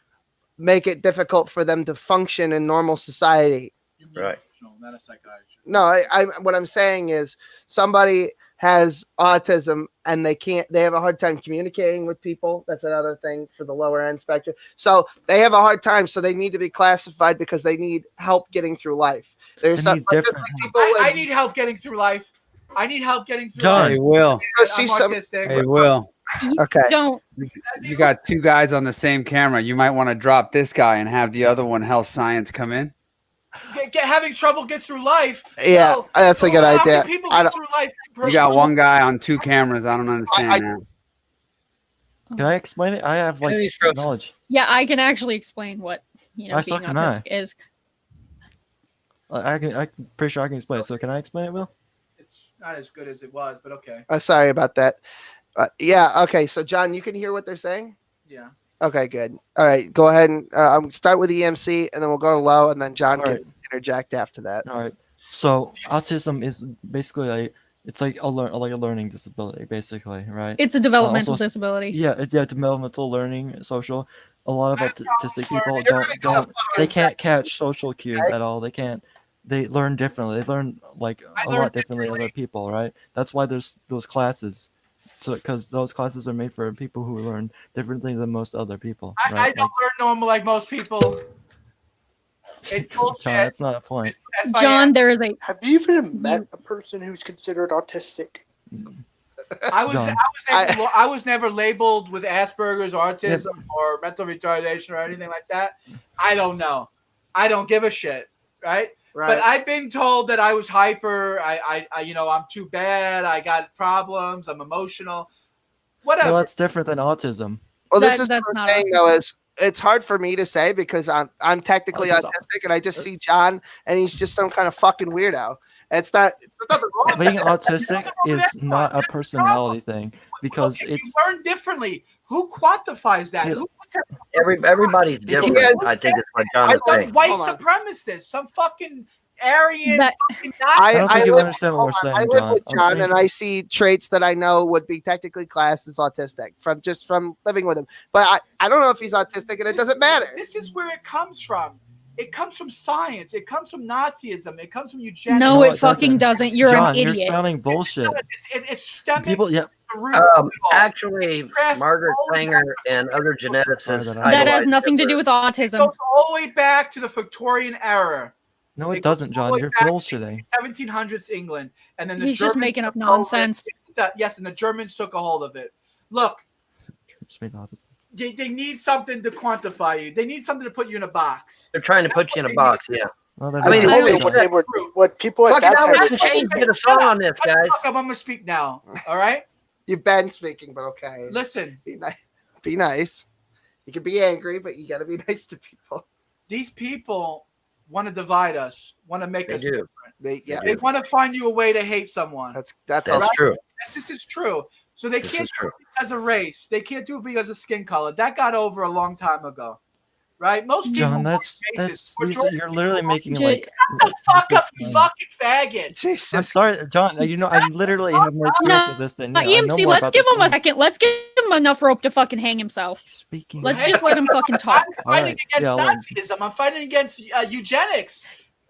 make it difficult for them to function in normal society. Right. Not a psychiatrist. No, I what I'm saying is somebody has autism and they have a hard time communicating with people. That's another thing for the lower end spectrum. So they have a hard time, so they need to be classified because they need help getting through life. There's They some need different people I with- need help getting through life. I need help getting through John. life. Hey, Will. go I'm see some. autistic. Hey, Will. Okay. Don't. You got two guys on the same camera. You might want to drop this guy and have the other one, health science, come in. Having trouble get through life. Yeah, No. that's a good How many idea. people I get don't- through life? You got one guy on two cameras. I don't understand I- that. Can I explain it? I have like Any strokes? knowledge. Yeah, I can actually explain what I being suck an autistic is. I'm pretty sure I can explain it. So can I explain it, Will? It's not as good as it was, but okay. Sorry about that. Yeah. Okay. So John, you can hear what they're saying. Yeah. Okay. Good. All right. Go ahead and start with EMC, and then we'll go to Low, and then John All can right. interject after that. All right. So autism is basically it's like a learning disability, basically, right? It's a developmental also- disability. Yeah, it's developmental learning, social. A lot of I have autistic people learning. they can't catch social cues at all. They learn differently. They learn like I a learn lot differently than other differently. people, right? That's why there's those classes. So because those classes are made for people who learn differently than most other people, I right? don't learn normal like most people. It's bullshit. John, that's not a point. That's my John, there is a Have you even met a person who's considered autistic? John. I was never labeled with Asperger's, autism, or mental retardation or anything like that. I don't know. I don't give a shit, right? But I've been told that I was hyper. I'm too bad. I got problems. I'm emotional. whatever. Well, that's different than autism. Well, this That- is that's what I'm not saying though autism. is it's hard for me to say because I'm technically Because- autistic and I just see John and he's just some kind of fucking weirdo. It's not. There's nothing wrong with Being that. autistic is not a personality thing because Okay, it's you learn differently. Who quantifies that? Yeah. Who puts it Everybody's different. Yes. I think is what John I is love saying. white Hold on. supremacists, some fucking Aryan That- fucking I don't think you live- understand what hold we're on, saying, I live John. with I'm John saying- and I see traits that I know would be technically classed as autistic from living with him. But I don't know if he's autistic and it doesn't matter. This is where it comes from. It comes from science. It comes from Nazism. It comes from eugenics. No, No, it it fucking doesn't. You're John, an you're idiot. spouting bullshit. It's stemming People, yeah, from the root of it all. Actually, Trash Margaret all the way Sanger back and other geneticists Sorry that I- That has idolize nothing to Hitler. do with It autism. goes all the way back to the Victorian era. no, It it goes doesn't, all the John. way You're back to bullshitting. 1700s England, and then the He's just Germans making up took over nonsense. it. Yes, and the Germans took a hold of it. Look, It's me not- they need something to quantify you. They need something to put you in a box. They're trying to put you in a box. Yeah. No, they're I mean, not. holy What shit. they were, what people at Fucking that hell, time let's were change, doing. get a song on this, guys. Fuck up, I'm gonna speak now. All right, You've been speaking, but okay. listen. Be nice. Be nice. You can be angry, but you got to be nice to people. These people want to divide us. Want to make They us do. different. Yeah, They want to find you a way to hate someone. that's That's all. true. This is true. So they This can't is true. do it as a race. They can't do it because of skin color. That got over a long time ago, right? Most people. John, are that's racist. you're literally making Jay- like. Fuck up, you fucking faggot. I'm Jesus. sorry, John. You know, I literally have more experience with this than you. I know EMC, more let's about give this him than a second. Let's give him enough rope to fucking hang himself. you. Speaking. Let's of- just let him fucking talk. I'm fighting right. against Yeah, I'll let him- Nazism. I'm fighting against eugenics.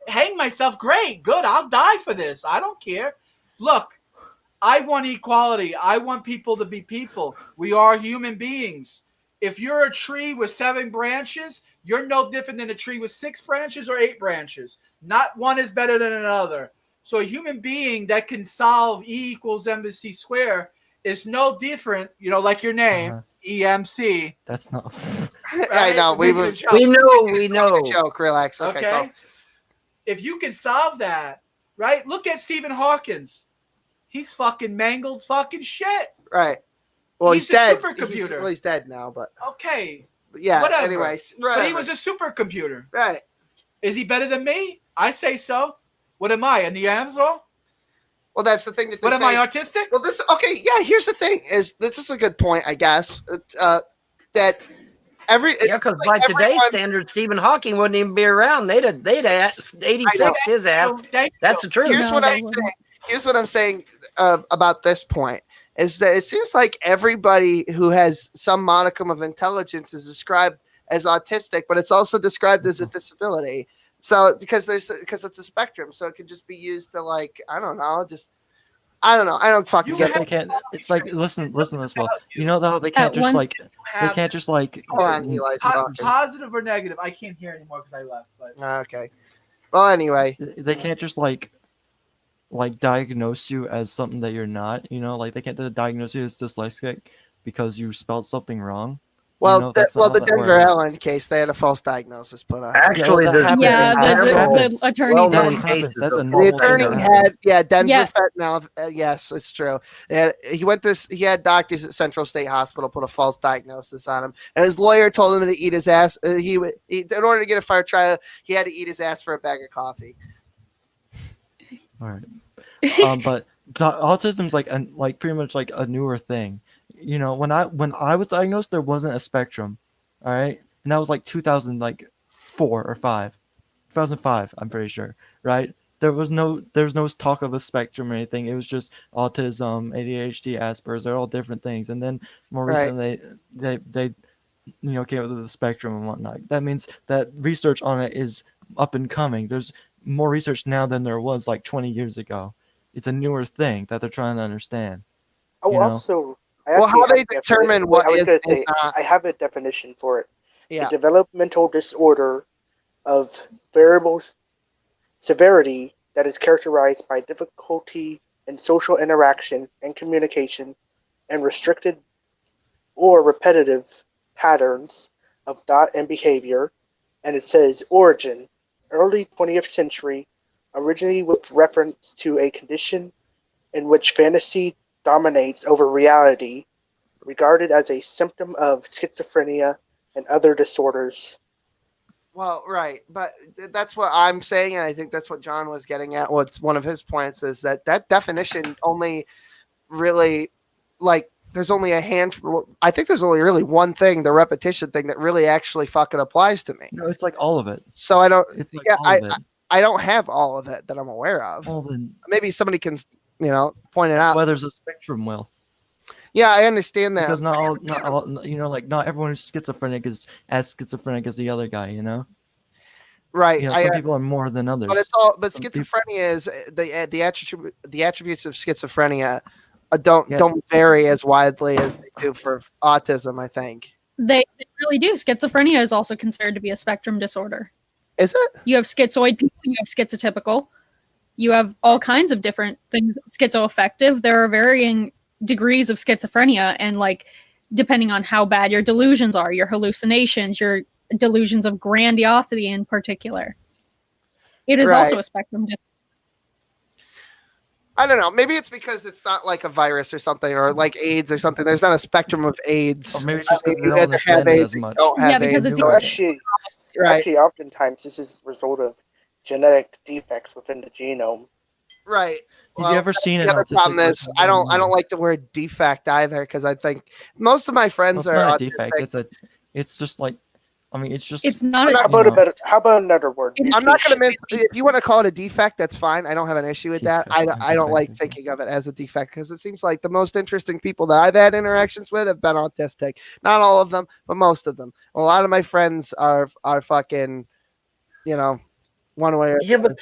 Hang myself. Great. Good. I'll die for this. I don't care. Look, I want equality. I want people to be people. We are human beings. If you're a tree with 7 branches, you're no different than a tree with 6 branches or 8 branches. Not one is better than another. So a human being that can solve E equals MC square is no different, like your name, Uh-huh. EMC. That's not. I know. We Making a were. joke. We know. Joke. Relax. Okay. Okay. Go. If you can solve that, right? Look at Stephen Hawkins. He's fucking mangled fucking shit. Right. Well, he's, He's a dead. supercomputer. He's dead now, but Okay. yeah. Whatever. Anyways, But he whatever. was a supercomputer. Right. Is he better than me? I say so. What am I, a Neanderthal? Well, that's the thing that they What am say. I, autistic? Well, this okay. Yeah. Here's the thing: is this is a good point, I guess. That every Yeah, because by today's everyone- standards, Stephen Hawking wouldn't even be around. They'd 86 his ass. Thank you. That's the truth. Here's No, what they I'm wouldn't. saying. Here's what I'm saying about this point is that it seems like everybody who has some modicum of intelligence is described as autistic, but it's also described as a disability. So because it's a spectrum, so it can just be used to I don't know. I don't fucking You get Yeah, it. they can't. It's like listen to this. Well, you know how they can't At just one- like they Have can't just like. Hold on, Eli. positive or negative? I can't hear anymore because I left. But Okay. Well, anyway, They can't just like diagnose you as something that you're not. Like they can't diagnose you as dyslexic because you spelled something wrong. well, that's not how the that Denver works. Allen case, they had a false diagnosis put on. Actually, that there's happens. Yeah, That the attorney well-known did. That happens. cases That's a of normal The thing attorney that had, happens. Denver Yeah. fentanyl. Yes, it's true. He had doctors at Central State Hospital put a false diagnosis on him, and his lawyer told him to eat his ass. In order to get a fair trial, he had to eat his ass for a bag of coffee. All right. But autism's like pretty much like a newer thing. When I was diagnosed, there wasn't a spectrum. All right, and that was like 2004 or 2005. I'm pretty sure. Right. There was no talk of a spectrum or anything. It was just autism, ADHD, Asperger's. They're all different things. And then more Right. recently, they came up with the spectrum and whatnot. That means that research on it is up and coming. There's more research now than there was like 20 years ago. It's a newer thing that they're trying to understand. Oh, You know? also, Well, how actually they have a determine definition- what I was is going to and say, not. I have a definition for it. Yeah. A developmental disorder of variable severity that is characterized by difficulty in social interaction and communication and restricted or repetitive patterns of thought and behavior. And it says origin, early 20th century, originally with reference to a condition in which fantasy dominates over reality regarded as a symptom of schizophrenia and other disorders. Well, right, but that's what I'm saying, and I think that's what John was getting at. What's one of his points is that definition only really, like, there's only a handful. I think there's only really one thing, the repetition thing, that really actually fucking applies to me. No, it's like all of it. So I don't. It's like Yeah, all of it. I don't have all of it that I'm aware of. Well, then Maybe somebody can, point it that's out. why there's a spectrum, Will. Yeah, I understand that. Because not all, like not everyone who's schizophrenic is as schizophrenic as the other guy, Right. You know, some people are more than others. But Some people- schizophrenia is the attributes of schizophrenia don't vary as widely as they do for autism, I think. They really do. Schizophrenia is also considered to be a spectrum disorder. Is it? You have schizoid people, you have schizotypical, you have all kinds of different things. Schizoaffective. There are varying degrees of schizophrenia, and like depending on how bad your delusions are, your hallucinations, your delusions of grandiosity in particular. It is also a spectrum disorder. I don't know. Maybe it's because it's not like a virus or something, or like AIDS or something. There's not a spectrum of AIDS. Or maybe it's just because You they don't either understand have it AIDS as or you much. don't have Yeah, because AIDS. it's So either- actually, oftentimes this is a result of genetic defects within the genome. Right. Have you ever seen an the other autistic problem is person I don't living? like the word defect either, because I think most of my Well, friends it's are not a autistic. defect. It's just like, I mean, it's just. It's not How a about, know. how about another word? It is- I'm not going to Mutation. if you want to call it a defect, that's fine. I don't have an issue with that. I Defect, don't like defect. thinking of it as a defect, because it seems like the most interesting people that I've had interactions with have been autistic. Not all of them, but most of them. A lot of my friends are fucking, one way or Yeah, but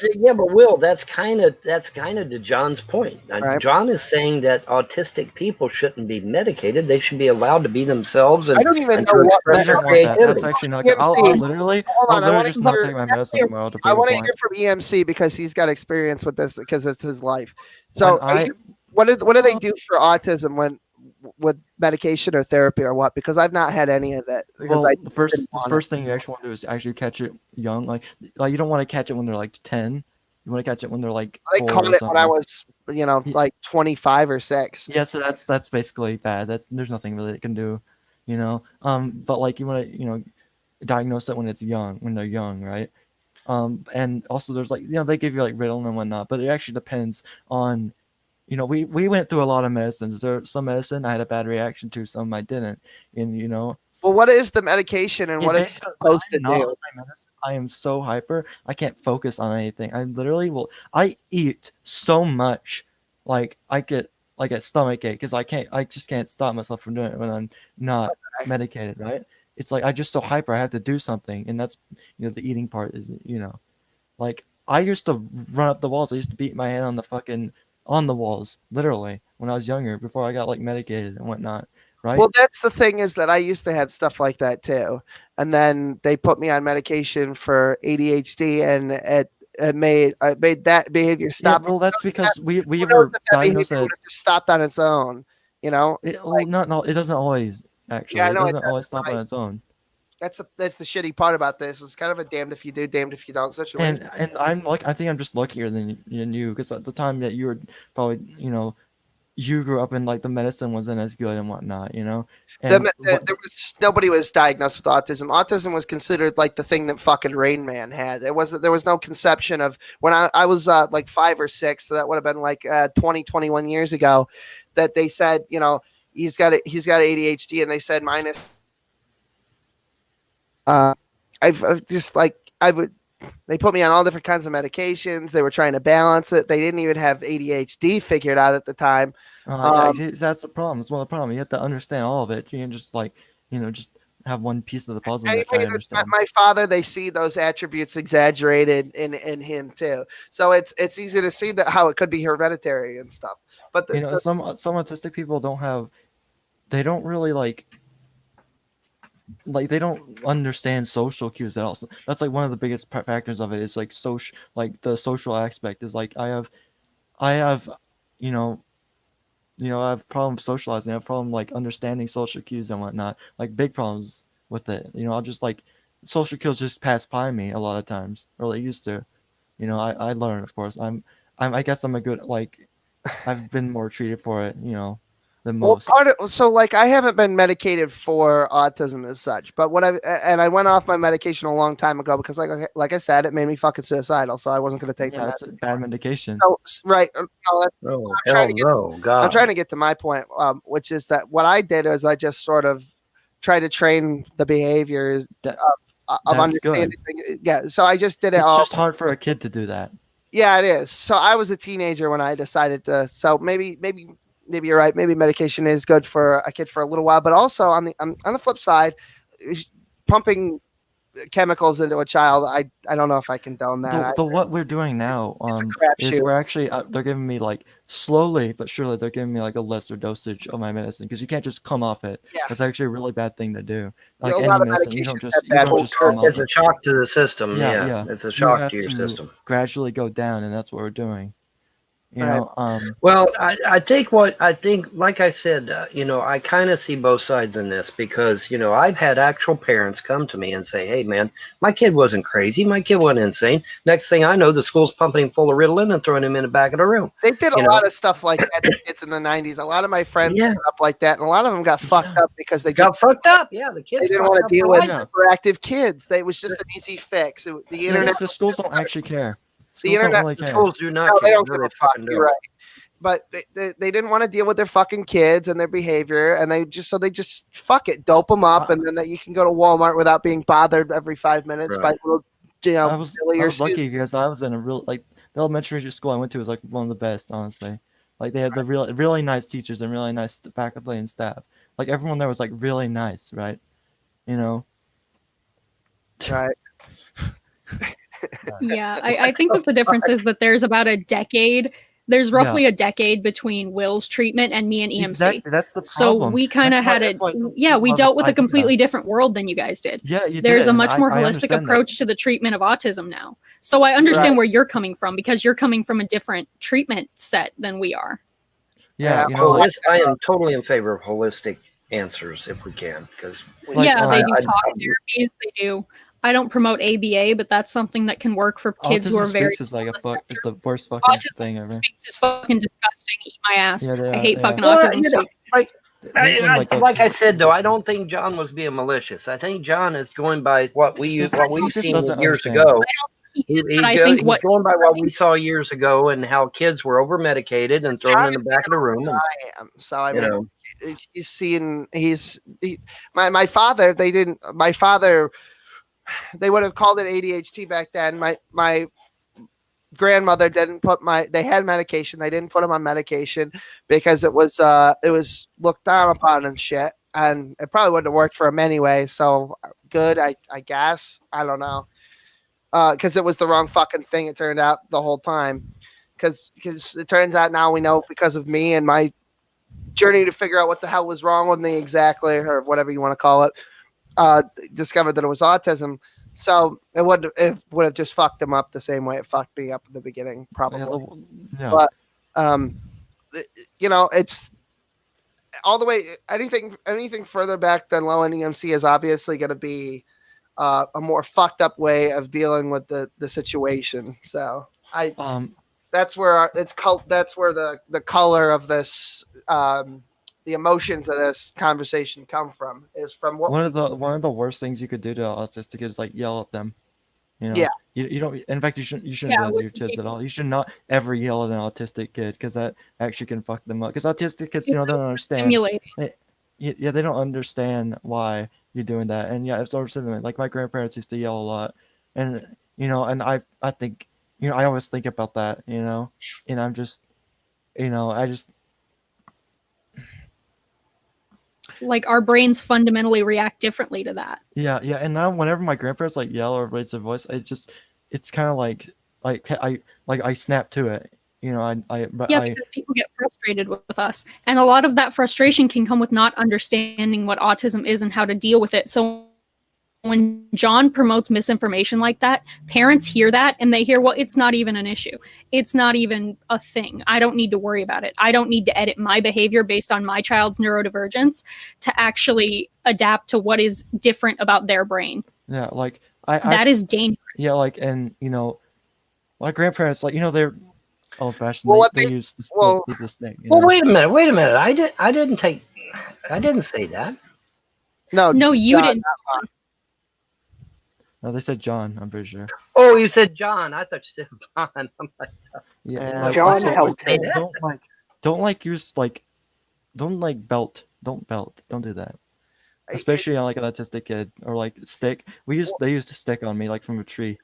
Will, that's kind of to John's point. Right. John is saying that autistic people shouldn't be medicated; they should be allowed to be themselves and, I don't even and know to what I express their don't want that. That's creativity. actually not. EMC, I'll literally hold on, I wanna just not hear- take my medicine tomorrow to I prove want a to point. hear from EMC because he's got experience with this because it's his life. So, When what do they do for autism with medication or therapy or what? Because I've not had any of it. Because Well, I the just didn't want it. first thing you actually want to do is actually catch it young. Like you don't want to catch it when they're like 10. You want to catch it when they're like I 4 caught or it when I something. was, like 25 or 6. Yeah, so that's basically bad. There's nothing really it can do, But like you want to diagnose it when they're young, right? And also there's like they give you like Ritalin and whatnot, but it actually depends on, we went through a lot of medicines. There's some medicine I had a bad reaction to, some I didn't, and Well, what is the medication and what is it basically, when supposed to I'm not do? on my medicine, I am so hyper. I can't focus on anything. I literally will. I eat so much, like I get a stomach ache because I just can't stop myself from doing it when I'm not medicated. Right? It's like I just so hyper. I have to do something, and that's the eating part is like I used to run up the walls. I used to beat my head on the walls, literally, when I was younger, before I got like medicated and whatnot. Right? Well, that's the thing is that I used to have stuff like that too, and then they put me on medication for ADHD, and it made that behavior stop. Yeah, well, that's because we Who knows were if that diagnosed behavior at. would've just stopped on its own. It doesn't always actually. Yeah, I It know it doesn't always doesn't, stop right. on its own. That's the shitty part about this. It's kind of a damned if you do, damned if you don't situation. And I think I'm just luckier than you because at the time that you were probably you grew up and like the medicine wasn't as good and whatnot, And Nobody was diagnosed with autism. Autism was considered like the thing that fucking Rain Man had. There was no conception of when I was like 5 or 6, so that would have been like 21 years ago, that they said he's got ADHD, and they said minus. I've just like they put me on all different kinds of medications. They were trying to balance it. They didn't even have ADHD figured out at the time. that's the problem. It's one of the problems. You have to understand all of it. You can just just have one piece of the puzzle and try to understand. My father, they see those attributes exaggerated in him too. So it's easy to see that how it could be hereditary and stuff. But some autistic people they don't really like they don't understand social cues at all. So that's like one of the biggest factors of it is like the social aspect is like I have I have problems socializing. I have problem like understanding social cues and whatnot, like big problems with it. I'll just like social cues just pass by me a lot of times, or they used to. I learn, of course. I guess I'm a good, like, I've been more treated for it, than Well, most. so like I haven't been medicated for autism as such, but I went off my medication a long time ago because like I said, it made me fucking suicidal, so I wasn't going to take Yeah, the it's a bad medication. So right, no, Oh, trying hell to get no, I'm God. trying to get to my point, which is that what I did is I just sort of tried to train the behaviors That- of that's understanding things. Yeah, so I just did it It's all. just hard for a kid to do that. Yeah, it is. So I was a teenager when I decided to. So maybe you're right. Maybe medication is good for a kid for a little while, but also on the flip side, pumping chemicals into a child, I don't know if I condone that. What we're doing now It's a is crapshoot. we're actually they're giving me like slowly but surely they're giving me like a lesser dosage of my medicine because you can't just come off it. Yeah. That's actually a really bad thing to do. Like A any lot of medicine, you medications don't just have you bad don't just come off It's a it. shock to the system. Yeah, Yeah, yeah. it's a You shock have to your to system. gradually go down, and that's what we're doing. You Right. know, Well, I think like I said, I kind of see both sides in this because, I've had actual parents come to me and say, hey, man, my kid wasn't crazy. My kid wasn't insane. Next thing I know, the school's pumping him full of Ritalin and throwing him in the back of the room. They did a you know? lot of stuff like that to kids in the 90s. A lot of my friends Yeah. ended up like that, and a lot of them got fucked up because they Got fucked up. Yeah, the kids they didn't fucked want up to deal for with life. Yeah. hyperactive kids. It was just an easy fix. The yeah, internet, it's the schools don't actually care. Schools internet- don't really The care. schools do not no, they care. don't No, give they a fuck. fucking You're don't. right. But they didn't want to deal with their fucking kids and their behavior, and they just fuck it, dope them up, and then that you can go to Walmart without being bothered every 5 minutes by Right. little, I was lucky because I was in a real the elementary school I went to was like one of the best, honestly. Like they had the really nice teachers and really nice faculty and staff. Like everyone there was like really nice, right? You know. Right. Yeah, I think that the difference is that there's about a decade. There's roughly a decade between Will's treatment and me and EMC. Exactly, that's the So problem. we kind of That's why- had it. that's why some Yeah, people we love dealt this with a idea. completely different world than you guys did. Yeah, you There's did, a and much more I holistic understand that. approach to the treatment of autism now. So I understand Right. where you're coming from because you're coming from a different treatment set than we are. Yeah, you know, like, I am totally in favor of holistic answers if we can, because Like, yeah, they do I- talk therapies. They do. I don't promote ABA, but that's something that can work for kids who Autism are very. Speaks is like it's the worst fucking Autism thing ever. Speaks is fucking disgusting. Eat my ass. Yeah, they I are, hate yeah. fucking Well, autism speaks. like I said though, I don't think John was being malicious. I think John is going by what He we've just seen doesn't years understand. ago. He is, but I think He's what going by what we saw years ago and how kids were over medicated and thrown in the back of the room. And, I am. So I you mean, know, he's seeing my father. My father. They would have called it ADHD back then. My grandmother didn't put they had medication. They didn't put him on medication because it was looked down upon and shit. And it probably wouldn't have worked for him anyway. So good, I guess. I don't know. Because it was the wrong fucking thing, it turned out the whole time. Because it turns out now we know because of me and my journey to figure out what the hell was wrong with me exactly, or whatever you want to call it, discovered that it was autism. So it would have just fucked him up the same way it fucked me up in the beginning, probably. Yeah. But it's all the way. Anything further back than low end EMC is obviously going to be a more fucked up way of dealing with the situation. So that's where that's where the color of this the emotions of this conversation come from, is from what one of the worst things you could do to autistic kids is like yell at them. You know, Yeah. You don't. In fact, you shouldn't Yeah, do that to with your kids kids. at all. You should not ever yell at an autistic kid because that actually can fuck them up. Because autistic kids, It's don't understand. stimulating. Yeah, they don't understand why you're doing that. And yeah, it's overstimulating. Like my grandparents used to yell a lot, and and I think I always think about that. And I'm just, I just. Like our brains fundamentally react differently to that. Yeah, and now whenever my grandparents like yell or raise their voice, it's kind of like I snap to it. Because people get frustrated with us, and a lot of that frustration can come with not understanding what autism is and how to deal with it. So when John promotes misinformation like that, parents hear that and they hear, well, it's not even an issue. It's not even a thing. I don't need to worry about it. I don't need to edit my behavior based on my child's neurodivergence to actually adapt to what is different about their brain. Yeah, like That is dangerous. Yeah, like, and my grandparents, like, old fashioned. Well, what they they- use the stick. well- Use the stick. You Well, know? wait a minute. I didn't say that. No, No, you John, didn't. No, they said John. I'm pretty sure. Oh, you said John. I thought you said Vaughn. I'm like, Yeah, Yeah. and, like, John also, helped like, him. don't use like, don't like belt. Don't belt. Don't do that. Especially on like an autistic kid or like stick. They used a stick on me like from a tree.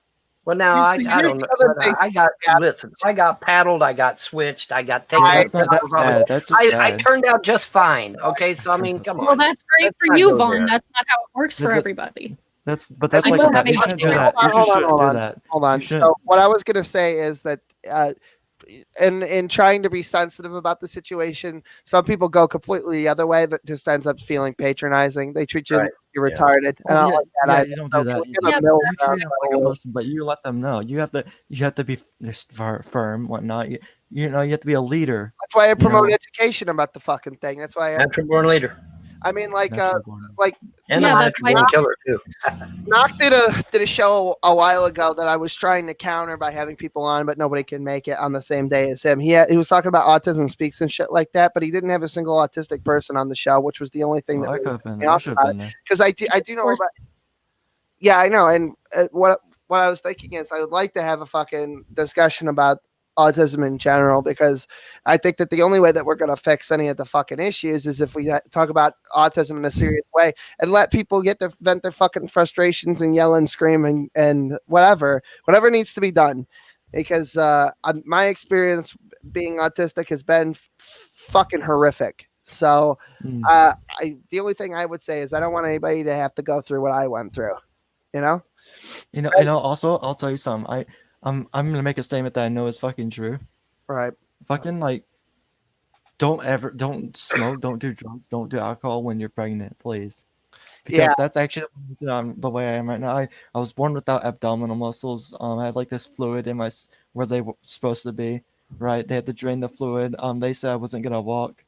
well, now I Here's don't know. the other thing. I got Yeah. listen. I got paddled. I got switched. I got taken. I- That's bad. That's just I bad. turned out just fine. Okay, so I mean, come Well, on. that's great Let's for not you, go Vaughn. there. That's not how it works for But- everybody. That's I like will that. have You a- shouldn't do Hold that. on, You hold just on, shouldn't hold do on. that. Hold on. You shouldn't. So what I was gonna say is that in trying to be sensitive about the situation, some people go completely the other way that just ends up feeling patronizing. They treat you Right. like you're Yeah. retarded. And I Oh, don't like that yeah, either. you don't So do that. we're You gonna Yeah, milk You that treat them like a little- person, but you let them know. You have to be just firm, whatnot. You know, you have to be a leader. That's why I promote know. education about the fucking thing. That's why Natural born leader I mean, like, Natural born. and Yeah, a that's natural born why- killer too. Knock did a show a while ago that I was trying to counter by having people on, but nobody can make it on the same day as him. He was talking about autism speaks and shit like that, but he didn't have a single autistic person on the show, which was the only thing Well, I that could have been. me I off should about have been there. because I do know about. Yeah, I know, and what I was thinking is I would like to have a fucking discussion about autism in general because I think that the only way that we're going to fix any of the fucking issues is if we talk about autism in a serious way and let people vent their fucking frustrations and yell and scream and whatever needs to be done because my experience being autistic has been fucking horrific. So Mm. the only thing I would say is I don't want anybody to have to go through what I went through, you know? You know. Also, I'll tell you something. I'm gonna make a statement that I know is fucking true. Right. Fucking like, don't smoke, don't do drugs, don't do alcohol when you're pregnant, please. Because Yeah. that's actually the way I am right now. I was born without abdominal muscles. I had like this fluid in where they were supposed to be. Right, they had to drain the fluid. They said I wasn't gonna walk.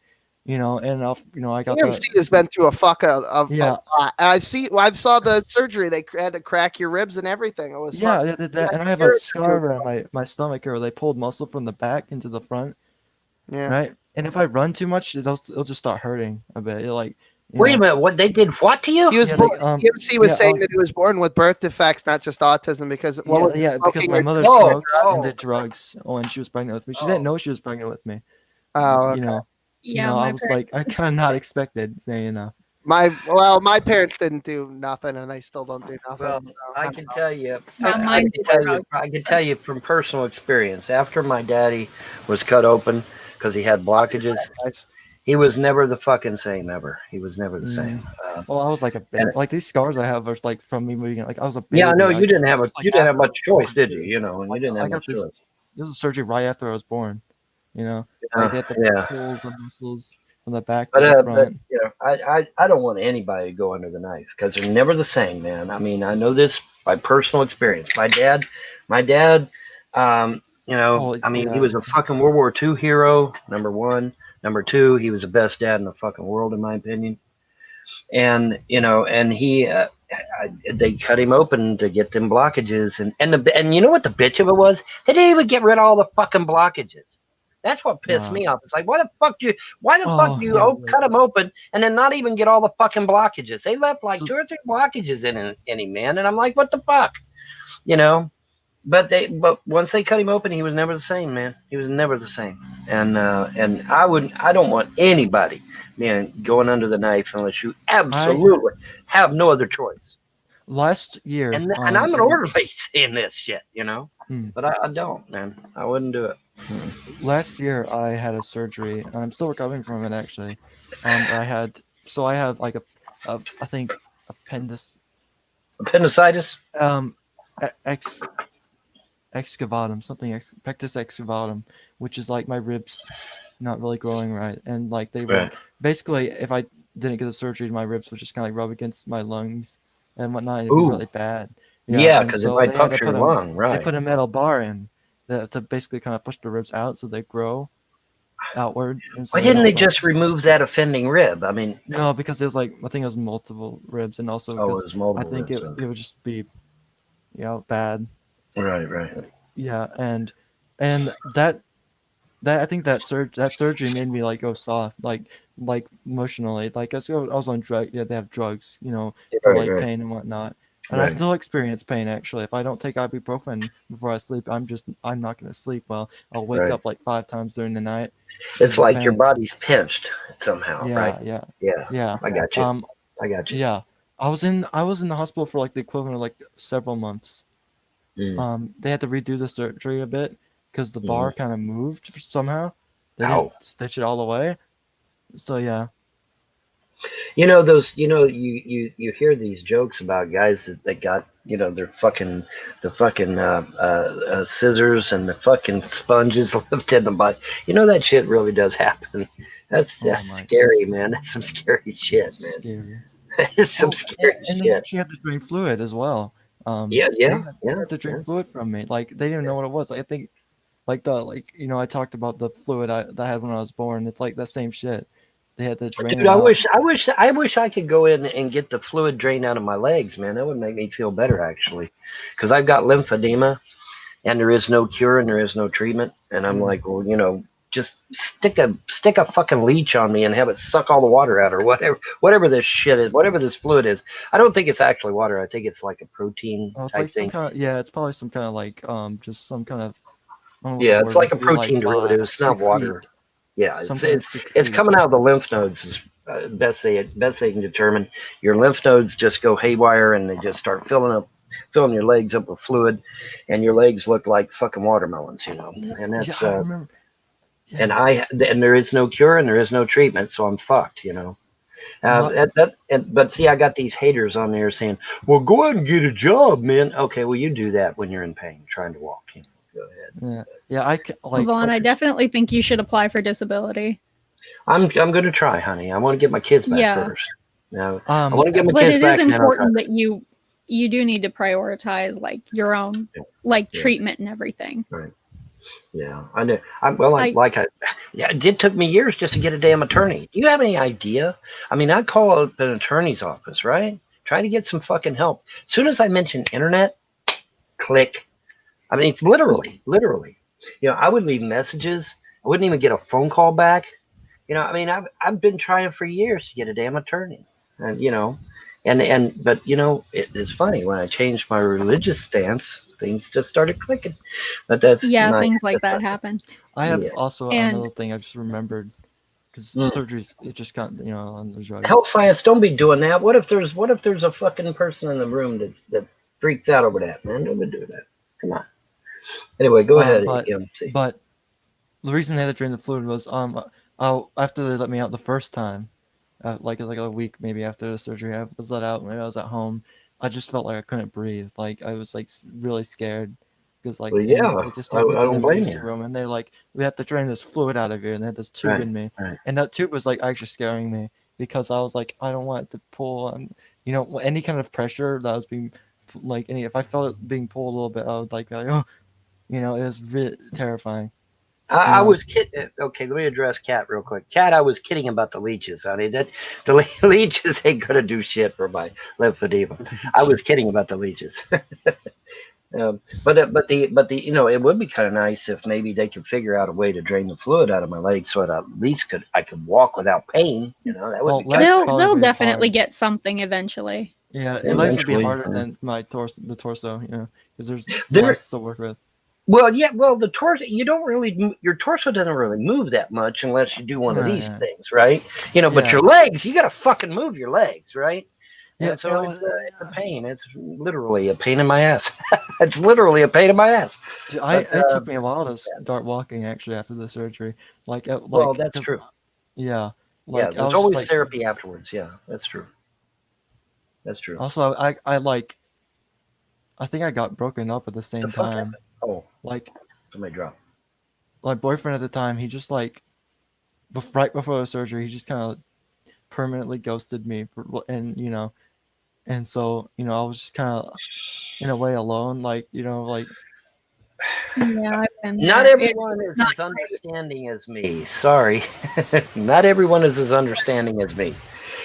You know, and I got EMC has been through a fuck of Yeah. a lot. And I saw the surgery. They had to crack your ribs and everything. It was Yeah, fuck- they did that, and I have a You're- scar around my stomach where they pulled muscle from the back into the front, yeah. right? And if I run too much, it'll just start hurting a bit. Like, Wait a minute. What they did? What to you? He was Yeah, born, they, EMC was yeah, saying that he was born with birth defects, not just autism. Because yeah, because my mother Oh, smokes oh. and did drugs when she was pregnant with me. She didn't know she was pregnant with me. Oh, okay. You know, Yeah, I my was parents- like, I kind of not expected, saying, my parents didn't do nothing, and they still don't do nothing. Well, so I can tell you. Yeah, I mine can did tell you. drugs. I can tell you from personal experience. After my daddy was cut open because he had blockages, Nice. he was never the fucking same ever. He was never the same. well, I was like a baby. Like these scars I have are like from me moving. Like I was a baby. Yeah, I know Like, you didn't have this was, like, you didn't have after I much was born, choice, did too. you? You know, you Like, didn't I have got much this. choice. This was surgery right after I was born. You know, Yeah, like they had to yeah. pull the muscles from the back But, to the but front. you know, I don't want anybody to go under the knife because they're never the same, man. I mean, I know this by personal experience. My dad, you know, Oh, I mean, he yeah. was a fucking World War II hero. Number one, number two, he was the best dad in the fucking world, in my opinion. And you know, and they cut him open to get them blockages, and you know what the bitch of it was? They didn't even get rid of all the fucking blockages. That's what pissed Wow. me off. It's like, why the fuck do you Oh, yeah, cut him open and then not even get all the fucking blockages? They left like So- 2 or 3 blockages in him, man. And I'm like, what the fuck, you know? But once they cut him open, he was never the same, man. He was never the same. And I don't want anybody, man, going under the knife unless you absolutely have no other choice. Last year, And I'm an orderly saying this shit, you know. But I don't, man. I wouldn't do it. Last year, I had a surgery, and I'm still recovering from it. Actually, I had like I think appendicitis, excavatum, pectus excavatum, which is like my ribs not really growing right, and like they were basically, if I didn't get the surgery, my ribs would just kind of like rub against my lungs and whatnot, and it'd be Ooh. really bad. Yeah, and because so it might they had to puncture put your a- lung, right? They put a metal bar in to basically kind of push the ribs out so they grow outward. And so Why didn't don't, they like- just remove that offending rib? I mean, No, because there's like I think it was multiple ribs, and also oh, it because was multiple I think ribs, it would just be, bad. right. Yeah, and that I think that surgery made me like go soft, like emotionally. Like I was on drug. Yeah, they have drugs, for like pain and whatnot. And I Right. still experience pain actually. If I don't take ibuprofen before I sleep, I'm not gonna sleep well. I'll wake Right. up like 5 times during the night. It's because of the like your pain. body's pinched somehow, right? Yeah, Yeah, yeah. I got you. Um, I got you. yeah. I was in the hospital for like the equivalent of like several months. Mm. They had to redo the surgery a bit because the bar kind of moved somehow. They Ow. didn't stitch it all the way. So yeah. You know those. You hear these jokes about guys that got their fucking scissors and the fucking sponges left in the body. You know that shit really does happen. That's Oh my scary, gosh. man. That's some scary shit, It's man. scary. It's some Oh, scary and they shit. actually had to drain fluid as well. Yeah, They yeah, had to drain yeah. fluid from me. Like they didn't know what it was. I think I talked about the fluid that I had when I was born. It's like that same shit. They had to drain Dude, it out. I wish I could go in and get the fluid drained out of my legs, man. That would make me feel better, actually, because I've got lymphedema, and there is no cure and there is no treatment. And I'm like, well, just stick a fucking leech on me and have it suck all the water out, or whatever this shit is, whatever this fluid is. I don't think it's actually water. I think it's like a protein Oh, it's type like some thing. kind of it's probably some kind of like just some kind of I don't know what Yeah, the it's word like a would be, like protein derivative. It's not water. secrete. Yeah, Some kind of it's secrete. coming out of the lymph nodes. Is best they can determine. Your lymph nodes just go haywire and they just start filling your legs up with fluid, and your legs look like fucking watermelons, And that's Yeah, I remember. and Yeah. there is no cure and there is no treatment, so I'm fucked, My- But see, I got these haters on there saying, "Well, go ahead and get a job, man." Okay, well, you do that when you're in pain, trying to walk. Go ahead. Yeah, Vaughn, I definitely think you should apply for disability. I'm going to try, honey. I want to get my kids back Yeah. first. Now, I want to Um, get my But kids it back. is and then I'll important try. that you do need to prioritize like your own Yeah. treatment and everything. Right. Yeah, I know. It took me years just to get a damn attorney. Do you have any idea? I mean, I call up an attorney's office, right? Try to get some fucking help. As soon as I mention internet, click. I mean, it's literally. I would leave messages. I wouldn't even get a phone call back. I mean, I've been trying for years to get a damn attorney, and but it's funny when I changed my religious stance, things just started clicking. But that's Things like that happen. I have Yeah. also And- another thing I just remembered because surgeries it just got on the drugs. Health science. Don't be doing that. What if there's a fucking person in the room that freaks out over that, man? Don't be doing that. Come on. Anyway, go ahead. EMC. But the reason they had to drain the fluid was after they let me out the first time, like a week maybe after the surgery, I was let out. Maybe I was at home. I just felt like I couldn't breathe. Like I was like really scared because like Well, yeah, they just took me I to don't the blame emergency you. room and they're like, we have to drain this fluid out of here, and they had this tube Right, in me, right. and that tube was like actually scaring me because I was like, I don't want it to pull on, any kind of pressure that was being like if I felt it being pulled a little bit, I would like be like, oh, it was really terrifying. I was kidding. Okay, let me address Kat real quick. Kat, I was kidding about the leeches, honey. That the leeches ain't gonna do shit for my lymphedema. I was kidding about the leeches. But it would be kind of nice if maybe they could figure out a way to drain the fluid out of my legs so that at least I could walk without pain. That would be Legs kind of probably They'll be definitely hard. get something eventually. Yeah, it legs would be Eventually, harder yeah. than the torso, because there's There- less to work with. Well, yeah. Well, the torso, your torso doesn't really move that much unless you do one of Yeah, these yeah. things, right? But Yeah. your legs, you got to fucking move your legs, right? Yeah, And so it's a pain. It's literally a pain in my ass. It's literally a pain in my ass. Dude, But, it took me a while to start walking actually after the surgery. Well, that's 'cause- true. Yeah. Yeah, I there's was always just, therapy afterwards. Yeah, that's true. That's true. Also, I think I got broken up at the same The fuck time. happened? Oh, Like somebody dropped. my boyfriend at the time, he just right before the surgery, he just kind of permanently ghosted me and so I was just kind of in a way alone, Yeah, I've been Not there. everyone is as understanding as me. Sorry, not everyone is as understanding as me.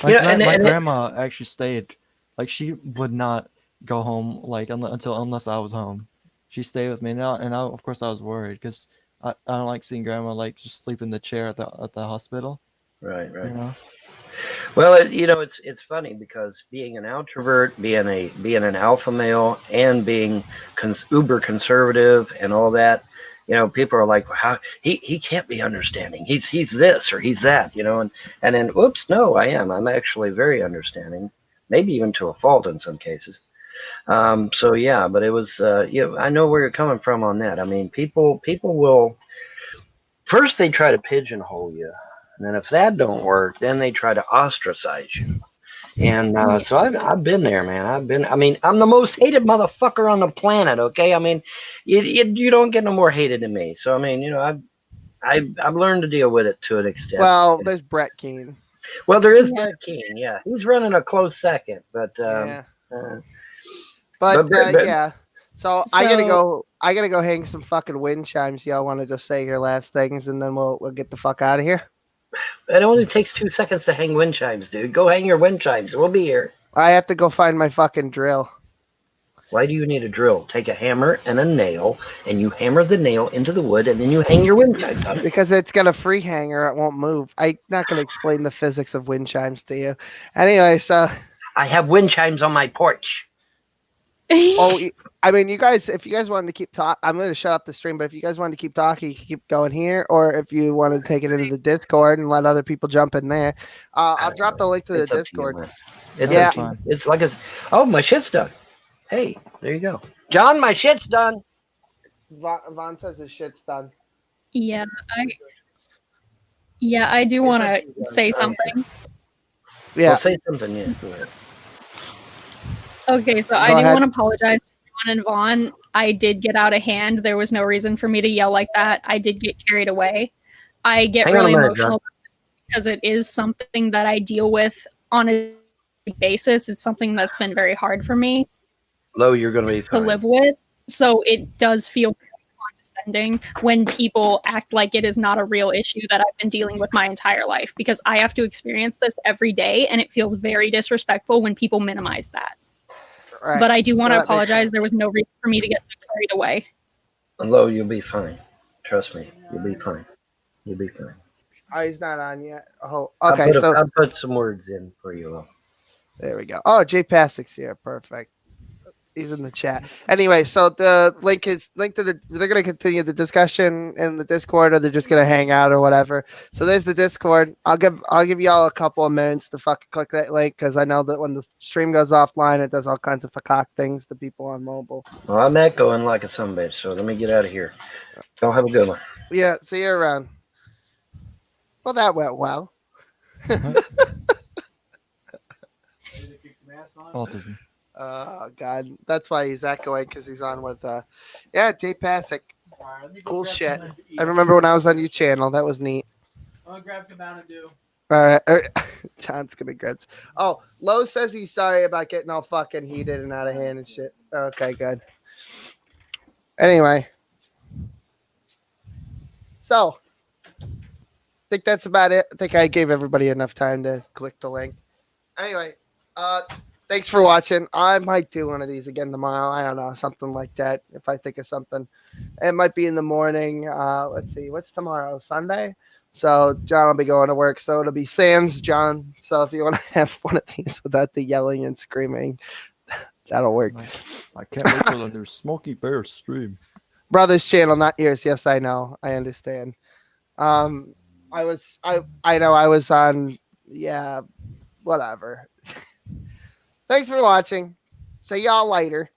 My grandma actually stayed. Like she would not go home unless I was home. She stayed with me now, and of course I was worried because I don't like seeing grandma like just sleep in the chair at the hospital. Right, right. You know? Well, it's funny because being an introvert, being an alpha male, and being uber conservative and all that, people are like, well, how he can't be understanding. He's this or he's that, and then oops, no, I'm actually very understanding, maybe even to a fault in some cases. So yeah, but it was I know where you're coming from on that. I mean, people will first they try to pigeonhole you. And then if that don't work, then they try to ostracize you. And so I've been there, man. I'm the most hated motherfucker on the planet. Okay, I mean, you don't get no more hated than me. So I mean, I've learned to deal with it to an extent. Well, there's Brett Keane. Well, there is Yeah. Brett Keane. Yeah, he's running a close second, but Yeah. uh, But Brett- yeah. So I gotta go hang some fucking wind chimes. Y'all want to just say your last things, and then we'll get the fuck out of here. it only takes 2 seconds to hang wind chimes, dude. Go hang your wind chimes. We'll be here. I have to go find my fucking drill. Why do you need a drill? Take a hammer and a nail, and you hammer the nail into the wood, and then you hang your wind chimes on it. Because it's got a free hanger, it won't move. I'm not gonna explain the physics of wind chimes to you. Anyway, so I have wind chimes on my porch. I mean, you guys, if you guys wanted to keep talking, I'm going to shut up the stream, but if you guys wanted to keep talking, you can keep going here, or if you want to take it into the Discord and let other people jump in there, I'll drop the link to the It's up to you, Discord. man. It's Yeah. up to you. It's like oh, my shit's done. Hey, there you go. John, my shit's done. Vaughn says his shit's done. Yeah, I do want to say something. Yeah. Well, say something, yeah. Go ahead. Okay, so I do want to apologize to John and Vaughn. I did get out of hand. There was no reason for me to yell like that. I did get carried away. I get Hang on really a minute, emotional because it is something that I deal with on a basis. It's something that's been very hard for me Lo, you're going to be to fine. live with. So it does feel condescending when people act like it is not a real issue that I've been dealing with my entire life, because I have to experience this every day, and it feels very disrespectful when people minimize that. Right. But I do want So to that makes apologize. sense. There was no reason for me to get so carried away. Lo, you'll be fine. Trust me. You'll be fine. You'll be fine. Oh, he's not on yet. Oh, okay. I'll put some words in for you, Lo. There we go. Oh, Jay Passik's here. Perfect. He's in the chat. Anyway, so the link to the. They're gonna continue the discussion in the Discord, or they're just gonna hang out or whatever. So there's the Discord. I'll give y'all a couple of minutes to fucking click that link, because I know that when the stream goes offline, it does all kinds of fuck things to people on mobile. Well, I'm echoing like a sumbitch, so let me get out of here. Y'all have a good one. Yeah. See you around. Well, that went well. Autism. Oh God, that's why he's echoing, because he's on with Jay Passick. Cool shit. I remember when I was on your channel. That was neat. I'm gonna grab some Mountain Dew. All right, John's gonna grab. Oh, Lo says he's sorry about getting all fucking heated and out of hand and shit. Okay, good. Anyway, so I think that's about it. I think I gave everybody enough time to click the link. Anyway, thanks for watching. I might do one of these again tomorrow. I don't know, something like that. If I think of something, it might be in the morning. Let's see, what's tomorrow? Sunday. So John will be going to work. So it'll be Sam's John. So if you want to have one of these without the yelling and screaming, that'll work. I can't wait till the new Smokey Bear stream. Brother's channel, not yours. Yes, I know. I understand. I know I was on. Yeah, whatever. Thanks for watching. See y'all later.